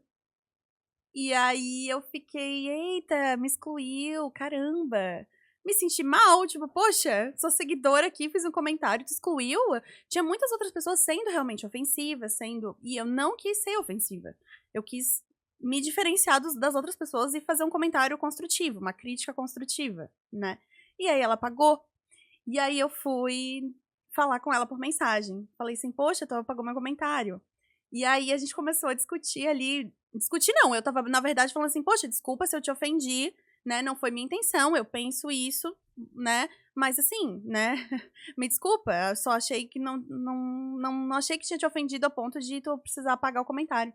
E aí eu fiquei, eita, me excluiu, caramba. Me senti mal, tipo, poxa, sou seguidora aqui, fiz um comentário, te excluiu? Tinha muitas outras pessoas sendo realmente ofensivas, E eu não quis ser ofensiva. Eu quis me diferenciar das outras pessoas e fazer um comentário construtivo, uma crítica construtiva, né? E aí ela apagou. E aí eu fui falar com ela por mensagem. Falei assim, poxa, tu apagou meu comentário. E aí a gente começou a discutir ali. Discutir não, eu tava, na verdade, falando assim, poxa, desculpa se eu te ofendi, né? Não foi minha intenção, eu penso isso, né? Mas assim, né? Me desculpa, eu só achei que não achei que tinha te ofendido a ponto de tu precisar apagar o comentário.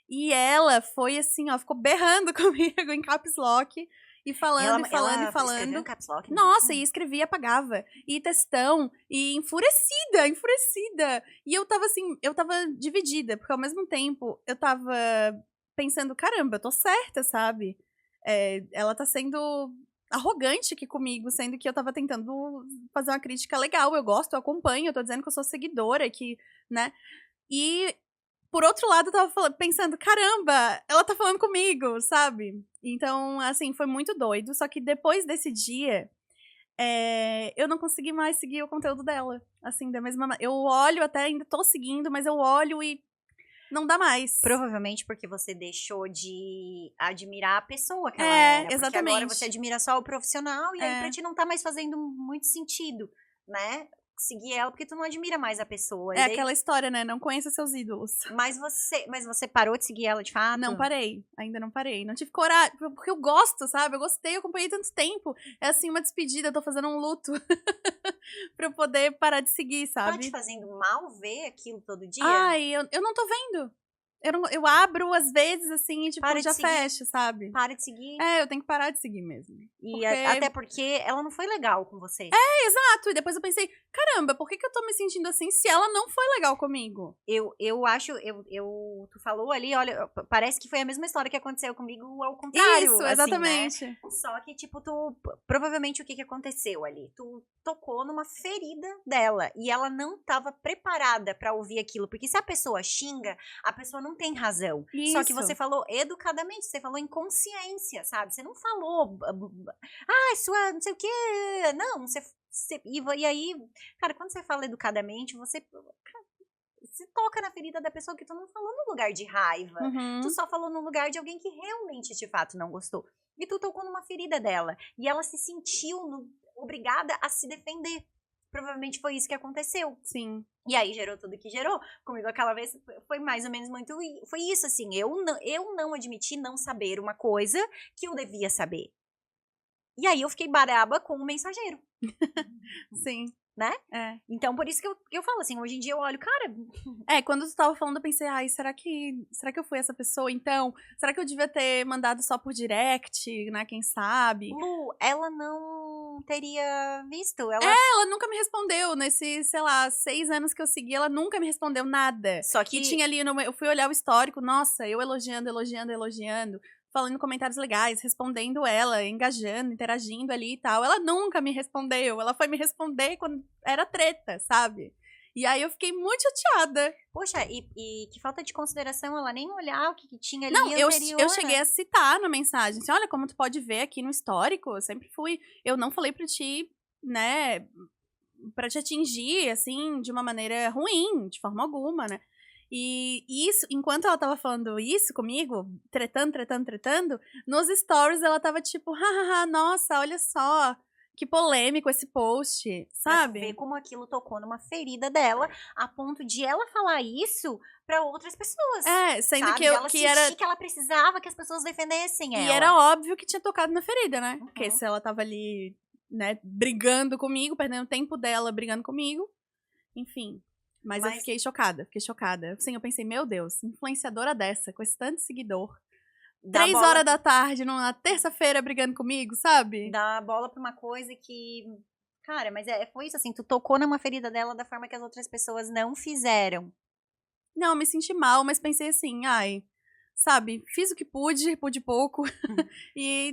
E ela foi assim, ó, ficou berrando comigo em caps lock. E falando, e falando, e falando. Escreveu em caps lock, né? Nossa, e escrevia e apagava. E textão. E enfurecida, enfurecida. E eu tava assim, eu tava dividida. Porque ao mesmo tempo, eu tava pensando, caramba, eu tô certa, sabe? Ela tá sendo arrogante aqui comigo, sendo que eu tava tentando fazer uma crítica legal. Eu gosto, eu acompanho, eu tô dizendo que eu sou seguidora, que, né? E por outro lado, eu tava pensando, caramba, ela tá falando comigo, sabe? Então, assim, foi muito doido. Só que depois desse dia, eu não consegui mais seguir o conteúdo dela. Assim, da mesma maneira. Eu olho, até ainda tô seguindo, mas eu olho e não dá mais. Provavelmente porque você deixou de admirar a pessoa que ela era. Porque Exatamente. agora você admira só o profissional e aí pra ti não tá mais fazendo muito sentido, né? Seguir ela porque tu não admira mais a pessoa. Aquela história, né? Não conheça seus ídolos. Mas você parou de seguir ela de fato? Não parei, ainda não parei. Não tive coragem, porque eu gosto, sabe? Eu gostei, eu acompanhei tanto tempo. É assim, uma despedida, eu tô fazendo um luto pra eu poder parar de seguir, sabe? Tá te fazendo mal ver aquilo todo dia? Ai, eu não tô vendo. Eu abro às vezes, assim, e tipo, já fecho, sabe? Para de seguir. Eu tenho que parar de seguir mesmo. E até porque ela não foi legal com você. Exato. E depois eu pensei, caramba, por que eu tô me sentindo assim se ela não foi legal comigo? Eu acho, tu falou ali, olha, parece que foi a mesma história que aconteceu comigo ao contrário. Isso, exatamente. Assim, né? Só que, tipo, provavelmente o que aconteceu ali? Tu tocou numa ferida dela e ela não tava preparada pra ouvir aquilo. Porque se a pessoa xinga, a pessoa não tem razão. Isso. Só que você falou educadamente, você falou em consciência, sabe? Você não falou, sua não sei o quê. Não, e aí, cara, quando você fala educadamente, você toca na ferida da pessoa que tu não falou no lugar de raiva. Uhum. Tu só falou no lugar de alguém que realmente, de fato, não gostou. E tu tocou numa ferida dela. E ela se sentiu obrigada a se defender. Provavelmente foi isso que aconteceu. Sim. E aí gerou tudo que gerou. Comigo aquela vez foi mais ou menos muito... Foi isso, assim. Eu não admiti não saber uma coisa que eu devia saber. E aí eu fiquei braba com o mensageiro. Sim. Né? Então, por isso que eu falo assim, hoje em dia eu olho, cara... Quando tu tava falando, eu pensei, será que eu fui essa pessoa, então? Será que eu devia ter mandado só por direct, né, quem sabe? Lu, ela não teria visto, ela nunca me respondeu, nesses, sei lá, 6 anos que eu segui, ela nunca me respondeu nada. Só que... E tinha ali, eu fui olhar o histórico, nossa, eu elogiando, falando comentários legais, respondendo ela, engajando, interagindo ali e tal. Ela nunca me respondeu. Ela foi me responder quando era treta, sabe? E aí eu fiquei muito chateada. Poxa, e que falta de consideração, ela nem olhar o que tinha ali anterior. Eu cheguei a citar na mensagem, assim, olha, como tu pode ver aqui no histórico, eu sempre fui... Eu não falei pra ti, né, pra te atingir, assim, de uma maneira ruim, de forma alguma, né? E isso, enquanto ela tava falando isso comigo, tretando, nos stories ela tava tipo, hahaha, nossa, olha só, que polêmico esse post, sabe? Pra ver como aquilo tocou numa ferida dela, a ponto de ela falar isso pra outras pessoas. Sendo sabe? que ela era... que ela precisava que as pessoas defendessem ela. E era óbvio que tinha tocado na ferida, né? Uhum. Porque se ela tava ali, né, brigando comigo, perdendo tempo dela brigando comigo, enfim... Mas eu fiquei chocada. Assim, eu pensei, meu Deus, influenciadora dessa, com esse tanto de seguidor. 3 horas da tarde, numa terça-feira, brigando comigo, sabe? Dá bola pra uma coisa que... Cara, mas foi isso, assim, tu tocou numa ferida dela da forma que as outras pessoas não fizeram. Não, eu me senti mal, mas pensei assim, sabe, fiz o que pude pouco.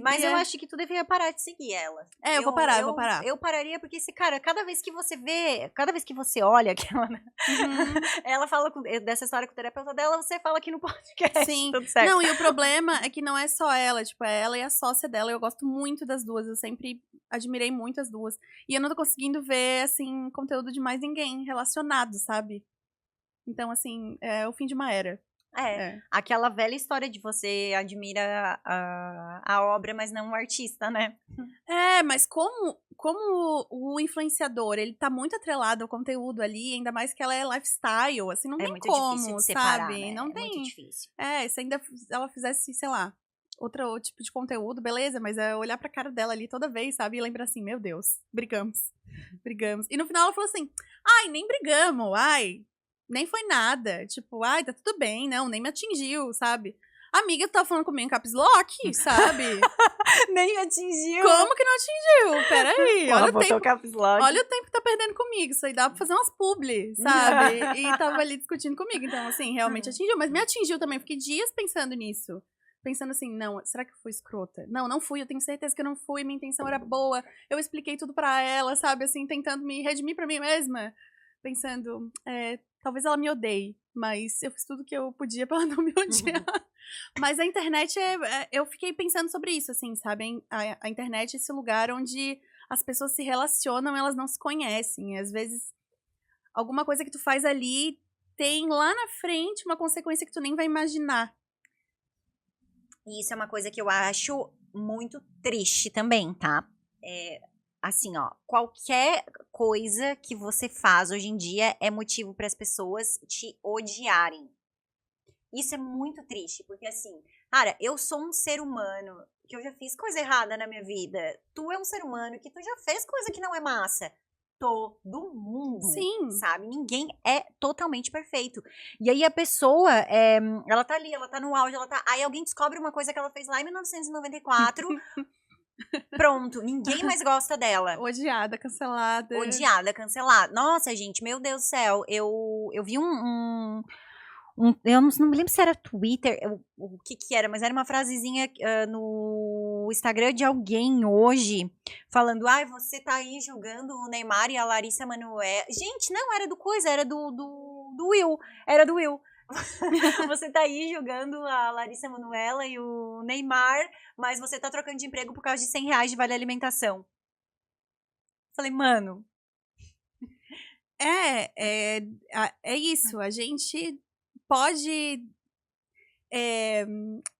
Mas eu acho que tu deveria parar de seguir ela. Eu vou parar, eu vou parar. Eu pararia porque, cara, cada vez que você olha aquela, né? Ela fala dessa história com o terapeuta dela, você fala aqui no podcast. Sim. Tudo certo. Não, e o problema é que não é só ela, tipo, é ela e a sócia dela. Eu gosto muito das duas, eu sempre admirei muito as duas. E eu não tô conseguindo ver, assim, conteúdo de mais ninguém relacionado, sabe? Então, assim, é o fim de uma era. Aquela velha história de você admira a obra, mas não o artista, né? Mas como o influenciador, ele tá muito atrelado ao conteúdo ali, ainda mais que ela é lifestyle, assim, não tem muito como, difícil de separar, sabe? né? Não tem. Muito difícil. Se ainda ela fizesse, sei lá, outro tipo de conteúdo, beleza, mas é olhar pra cara dela ali toda vez, sabe? E lembrar assim, meu Deus, brigamos. E no final ela falou assim, ai, nem brigamos, ai, nem foi nada. Tipo, ai, tá tudo bem, não, nem me atingiu, sabe? Amiga, tu tá falando comigo em caps lock, sabe? Nem atingiu. Como que não atingiu? Peraí, olha o tempo. Caps lock. Olha o tempo que tá perdendo comigo. Isso aí dá pra fazer umas publi, sabe? E tava ali discutindo comigo. Então, assim, realmente atingiu. Mas me atingiu também. Fiquei dias pensando nisso. Pensando assim, não, será que eu fui escrota? Não fui. Eu tenho certeza que eu não fui. Minha intenção era boa. Eu expliquei tudo pra ela, sabe? Assim, tentando me redimir pra mim mesma. Pensando, talvez ela me odeie. Mas eu fiz tudo que eu podia pra ela não me odiar. Mas a internet, eu fiquei pensando sobre isso, assim, sabe? A internet é esse lugar onde as pessoas se relacionam, elas não se conhecem. E, às vezes, alguma coisa que tu faz ali tem lá na frente uma consequência que tu nem vai imaginar. E isso é uma coisa que eu acho muito triste também, tá? Assim, ó, qualquer coisa que você faz hoje em dia é motivo para as pessoas te odiarem. Isso é muito triste, porque assim, cara, eu sou um ser humano que eu já fiz coisa errada na minha vida. Tu é um ser humano que tu já fez coisa que não é massa. Todo mundo, sabe? Ninguém é totalmente perfeito. E aí a pessoa, ela tá ali, ela tá no auge, aí alguém descobre uma coisa que ela fez lá em 1994... Pronto, ninguém mais gosta dela. Odiada, cancelada. Nossa, gente, meu Deus do céu. Eu vi eu não me lembro se era Twitter, o que era, mas era uma frasezinha no Instagram de alguém hoje, falando, você tá aí julgando o Neymar e a Larissa Manoela. Gente, não, era era do Will, era do Will. Você tá aí julgando a Larissa Manoela e o Neymar, mas você tá trocando de emprego por causa de R$100 de vale alimentação. Falei, mano. É isso, a gente pode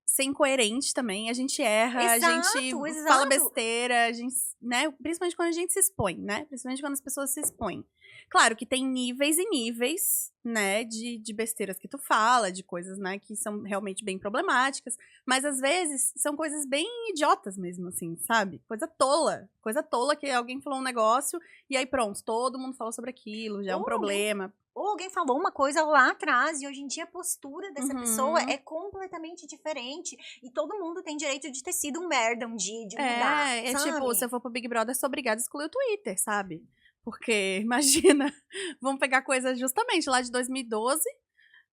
ser incoerente também, a gente erra, Exato, a gente fala besteira, a gente, né, principalmente quando a gente se expõe, né, principalmente quando as pessoas se expõem. Claro que tem níveis e níveis, né, de besteiras que tu fala, de coisas, né, que são realmente bem problemáticas, mas às vezes são coisas bem idiotas mesmo, assim, sabe? Coisa tola que alguém falou um negócio e aí pronto, todo mundo falou sobre aquilo, já é um problema. Ou alguém falou uma coisa lá atrás e hoje em dia a postura dessa pessoa é completamente diferente e todo mundo tem direito de ter sido um merda um dia, de mudar, sabe? Tipo, se eu for pro Big Brother, eu sou obrigada a excluir o Twitter, sabe? Porque, imagina, vamos pegar coisas justamente lá de 2012,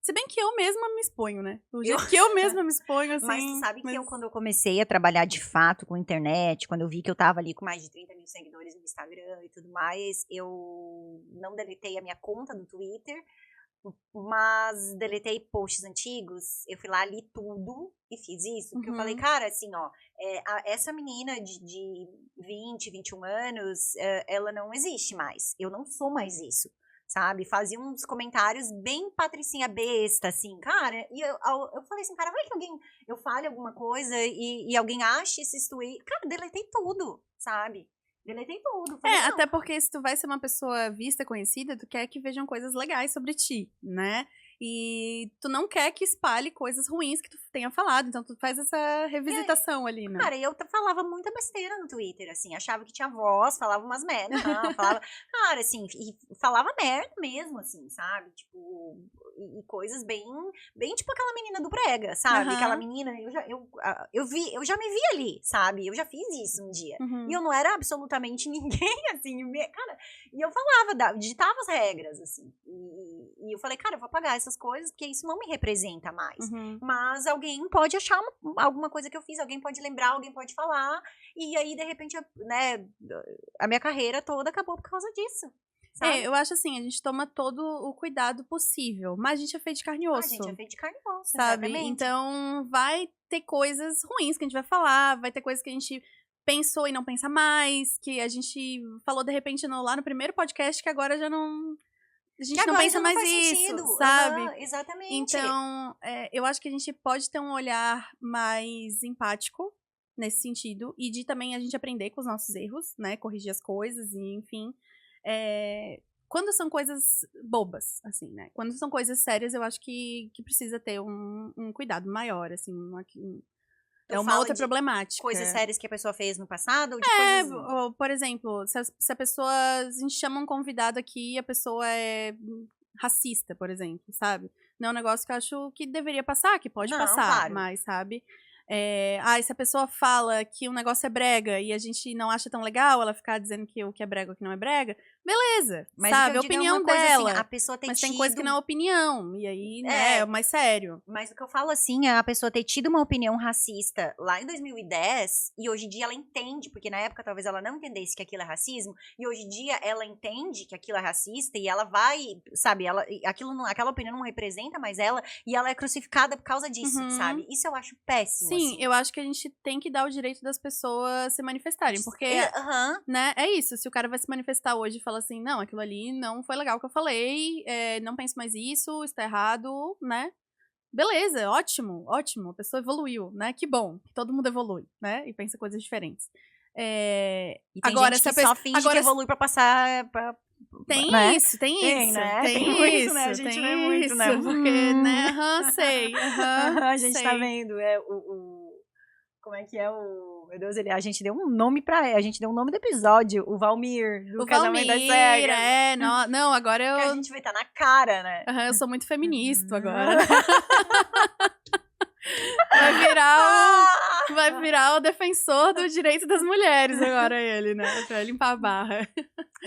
se bem que eu mesma me exponho, né? O jeito que eu mesma me exponho, assim... Mas tu sabe que quando eu comecei a trabalhar de fato com internet, quando eu vi que eu tava ali com mais de 30 mil seguidores no Instagram e tudo mais, eu não deletei a minha conta no Twitter, mas deletei posts antigos, eu fui lá, li tudo e fiz isso, porque eu falei, cara, assim, ó, essa menina de 20, 21 anos, ela não existe mais, eu não sou mais isso, sabe, fazia uns comentários bem patricinha besta, assim, cara, e eu falei assim, cara, vai que eu fale alguma coisa e alguém ache esses tweets, cara, deletei tudo, sabe? Deletei tudo. Falei, até porque se tu vai ser uma pessoa vista, conhecida, tu quer que vejam coisas legais sobre ti, né? E tu não quer que espalhe coisas ruins que tu tenha falado. Então tu faz essa revisitação ali, né? Cara, eu falava muita besteira no Twitter, assim. Achava que tinha voz, falava umas merda. Não, falava... Cara, assim, e falava merda mesmo, assim, sabe? Tipo, e coisas bem tipo aquela menina do Brega, sabe? Aquela menina, eu já me vi ali, sabe? Eu já fiz isso um dia. E eu não era absolutamente ninguém, assim. Cara, e eu falava, digitava as regras, assim. E eu falei, cara, eu vou apagar essas essas coisas, porque isso não me representa mais. Uhum. Mas alguém pode achar alguma coisa que eu fiz, alguém pode lembrar, alguém pode falar, e aí, de repente, né, a minha carreira toda acabou por causa disso. Sabe? Eu acho assim, a gente toma todo o cuidado possível, mas a gente é feito de carne e osso. A gente é feito de carne e osso, sabe? exatamente. Então, vai ter coisas ruins que a gente vai falar, vai ter coisas que a gente pensou e não pensa mais, que a gente falou de repente lá no primeiro podcast, que agora já não... A gente não pensa mais isso, sabe? Exatamente. Então, eu acho que a gente pode ter um olhar mais empático nesse sentido, e de também a gente aprender com os nossos erros, né? Corrigir as coisas, e enfim... quando são coisas bobas, assim, né? Quando são coisas sérias, eu acho que precisa ter um cuidado maior, assim. É uma outra problemática. Coisas sérias que a pessoa fez no passado? Ou de coisas... ou, por exemplo, se a pessoa... A gente chama um convidado aqui e a pessoa é racista, por exemplo, sabe? Não é um negócio que eu acho que deveria passar, que pode passar, claro. mas, sabe? Se a pessoa fala que um negócio é brega e a gente não acha tão legal ela ficar dizendo que o que é brega ou o que não é brega, beleza, mas sabe? A opinião dela. Assim, a pessoa ter mas tem coisa que não é opinião, e aí, né, é mais sério. Mas o que eu falo assim, é a pessoa ter tido uma opinião racista lá em 2010, e hoje em dia ela entende, porque na época talvez ela não entendesse que aquilo é racismo, e hoje em dia ela entende que aquilo é racista, e ela vai, sabe, aquela opinião não representa mais ela, e ela é crucificada por causa disso, sabe? Isso eu acho péssimo. Sim, eu acho que a gente tem que dar o direito das pessoas se manifestarem, porque, né, é isso, se o cara vai se manifestar hoje e falar assim, não, aquilo ali não foi legal que eu falei, não penso mais isso está errado, né, beleza, ótimo, a pessoa evoluiu, né, que bom, que todo mundo evolui, né, e pensa coisas diferentes. E tem agora, gente que só finge que evolui pra passar... Tem né? isso, tem isso, né? tem isso, né? A gente tem vê muito, isso, né? Porque, né, sei, a gente sei. tá vendo, como é que é meu Deus, a gente deu um nome a gente deu um nome do episódio, o Valmir, do Casamento das Cegas. Não, agora eu... Que a gente vai estar na cara, né? Eu sou muito feminista agora. Vai virar o defensor do direito das mulheres agora ele, né? Pra limpar a barra.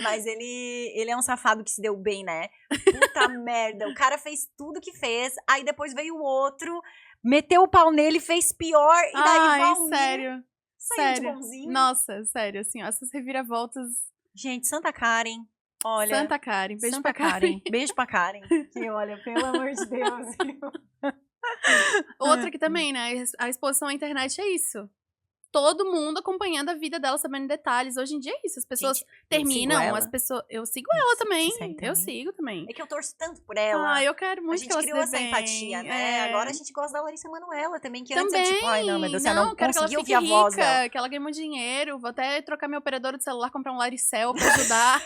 Mas ele é um safado que se deu bem, né? Puta merda, o cara fez tudo que fez, aí depois veio o outro, meteu o pau nele, fez pior, e daí Valmir sério. Saiu de bonzinho. Nossa, sério, assim, ó, essas reviravoltas... Gente, Santa Karen, olha... Santa Karen, beijo Santa pra Karen. Beijo pra Karen, que olha, pelo amor de Deus. Outra que também, né, a exposição à internet é isso. Todo mundo acompanhando a vida dela, sabendo detalhes. Hoje em dia é isso, as pessoas terminam, as pessoas... Eu sigo ela também, eu sigo também. É que eu torço tanto por ela. Eu quero muito que ela se dê bem. A gente criou essa empatia, né? Agora a gente gosta da Larissa Manoela também, que antes é tipo, ai não, meu Deus, eu não consegui ouvir a voz dela. Que ela ganhe muito dinheiro, vou até trocar minha operadora de celular, comprar um Laricel pra ajudar.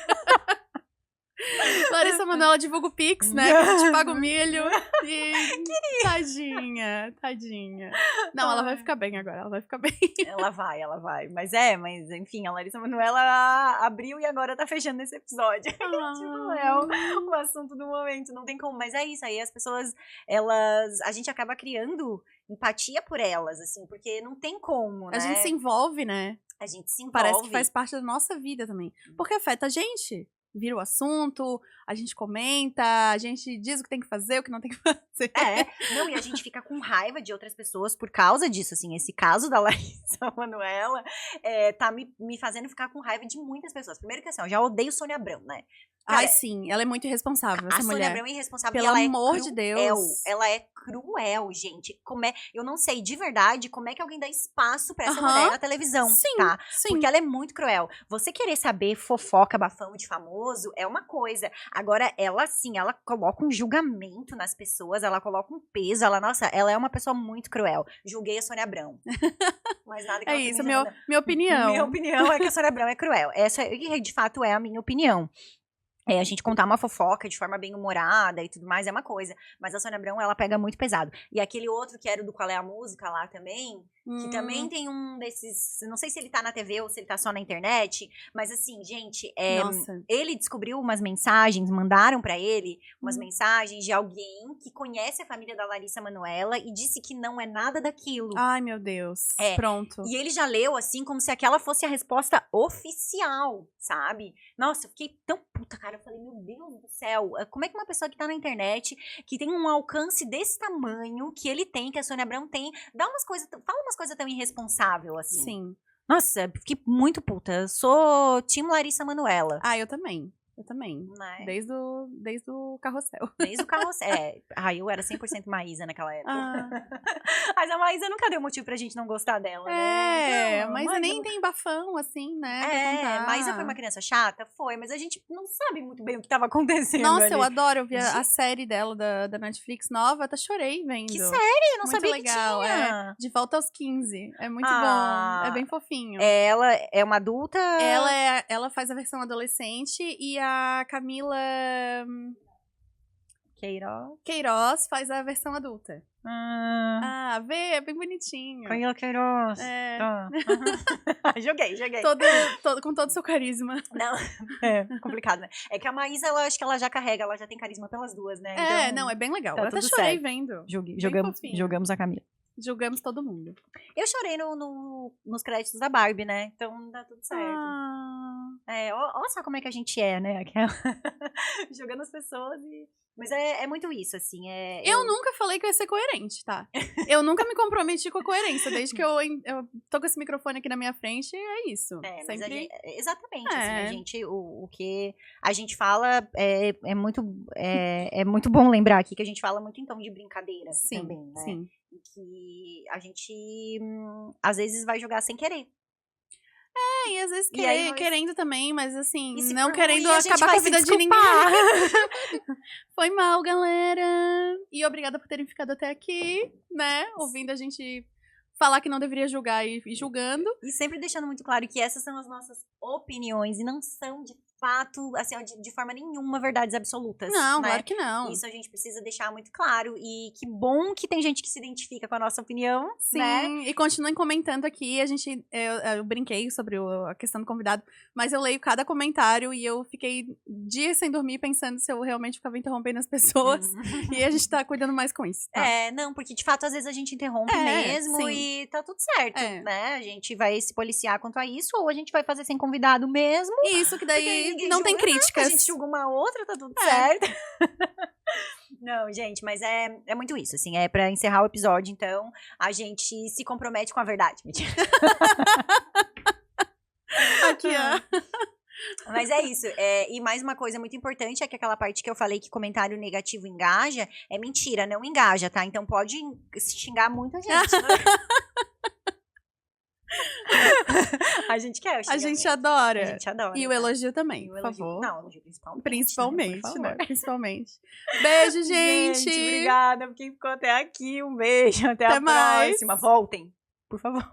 Larissa Manoela divulga o Pix, né? Que a gente paga o milho. E... Tadinha. Não, ela vai ficar bem agora, ela vai ficar bem. Ela vai. Mas enfim, a Larissa Manoela abriu e agora tá fechando esse episódio. Tipo, é o assunto do momento, não tem como. Mas é isso, aí as pessoas, a gente acaba criando empatia por elas, assim, porque não tem como, né? A gente se envolve, né? A gente se envolve. Parece que faz parte da nossa vida também. Porque afeta a gente. Vira o assunto, a gente comenta, a gente diz o que tem que fazer, o que não tem que fazer. E a gente fica com raiva de outras pessoas por causa disso, assim, esse caso da Larissa Manoela tá me fazendo ficar com raiva de muitas pessoas. Primeiro que assim, eu já odeio Sônia Abrão, né? Cara, sim, ela é muito irresponsável, essa mulher. A Sônia Abrão é irresponsável. Pelo amor de Deus. Ela é cruel, gente. Eu não sei de verdade como é que alguém dá espaço pra essa mulher na televisão, tá? Sim. Porque ela é muito cruel. Você querer saber fofoca, bafão de famoso é uma coisa. Agora, ela coloca um julgamento nas pessoas, ela coloca um peso, ela é uma pessoa muito cruel. Julguei a Sônia Abrão. Mas nada que isso, minha opinião. Minha opinião é que a Sônia Abrão é cruel. Essa, de fato, é a minha opinião. A gente contar uma fofoca de forma bem humorada e tudo mais é uma coisa. Mas a Sônia Abrão, ela pega muito pesado. E aquele outro que era do Qual é a Música lá também, que também tem um desses... Não sei se ele tá na TV ou se ele tá só na internet. Mas assim, gente, ele descobriu umas mensagens, mandaram pra ele umas mensagens de alguém que conhece a família da Larissa Manoela e disse que não é nada daquilo. Ai, meu Deus. Pronto. E ele já leu assim, como se aquela fosse a resposta oficial, sabe? Nossa, eu fiquei tão puta, cara. Eu falei, meu Deus do céu, como é que uma pessoa que tá na internet, que tem um alcance desse tamanho, que ele tem, que a Sônia Abrão tem, fala umas coisas tão irresponsável assim. Sim. Nossa, fiquei muito puta. Eu sou time Larissa Manoela. Ah, eu também. Né? Desde o Carrossel. Desde o Carrossel. Eu era 100% Maísa naquela época. Mas a Maísa nunca deu motivo pra gente não gostar dela, né? Então, mas nem tem bafão, assim, né? Maísa foi uma criança chata? Foi, mas a gente não sabe muito bem o que tava acontecendo. Nossa, ali. eu adoro. Eu vi a série dela da Netflix nova, até chorei vendo. Que série? Eu não muito sabia legal. que tinha. De Volta aos 15. É muito bom. É bem fofinho. Ela é uma adulta? Ela faz a versão adolescente e a Camila Queiroz faz a versão adulta. Vê, é bem bonitinho. Camila Queiroz. Joguei. Com todo o seu carisma. Não, complicado, né? É que a Maísa, eu acho que ela já carrega, ela já tem carisma pelas duas, né? Então, não, é bem legal. tá Eu até tudo chorei certo. vendo. Jogamos a Camila. Julgamos todo mundo. Eu chorei nos créditos da Barbie, né? Então dá tudo certo. Olha só como é que a gente é, né? Jogando as pessoas e... Mas é muito isso, assim. Eu nunca falei que eu ia ser coerente, tá? Eu nunca me comprometi com a coerência. Desde que eu tô com esse microfone aqui na minha frente, é isso. Sempre... exatamente, assim, a gente, o que a gente fala é muito bom lembrar aqui que a gente fala muito em tom de brincadeira também, né? Sim. E que a gente, às vezes, vai jogar sem querer. E às vezes querendo também, mas assim, E se não for querendo ruim, a gente acabar com vai a vida se de ninguém. Foi mal, galera. E obrigada por terem ficado até aqui, né? Ouvindo a gente falar que não deveria julgar e julgando. E sempre deixando muito claro que essas são as nossas opiniões e não são, de fato, assim, de forma nenhuma, verdades absolutas. Não, né? claro que não. Isso a gente precisa deixar muito claro. E que bom que tem gente que se identifica com a nossa opinião, Sim, né? E continuem comentando aqui. Eu brinquei sobre a questão do convidado, mas eu leio cada comentário e eu fiquei dias sem dormir pensando se eu realmente ficava interrompendo as pessoas. E a gente tá cuidando mais com isso. Tá? Não, porque de fato às vezes a gente interrompe mesmo sim. e tá tudo certo, né? A gente vai se policiar quanto a isso ou a gente vai fazer sem convidado mesmo. Isso, que daí não tem julga, críticas. A gente julga uma outra, tá tudo certo. Não, gente, mas é muito isso, assim, pra encerrar o episódio, então, a gente se compromete com a verdade. Mentira. Aqui, ó. Mas é isso, e mais uma coisa muito importante é que aquela parte que eu falei que comentário negativo engaja, é mentira, não engaja, tá? Então pode xingar muita gente, né? A gente quer, a gente adora. A gente adora. E o elogio também, por favor. Não, o elogio principalmente, né? Principalmente. Beijo, gente. Obrigada por quem ficou até aqui. Um beijo, até a mais. próxima. Voltem, por favor.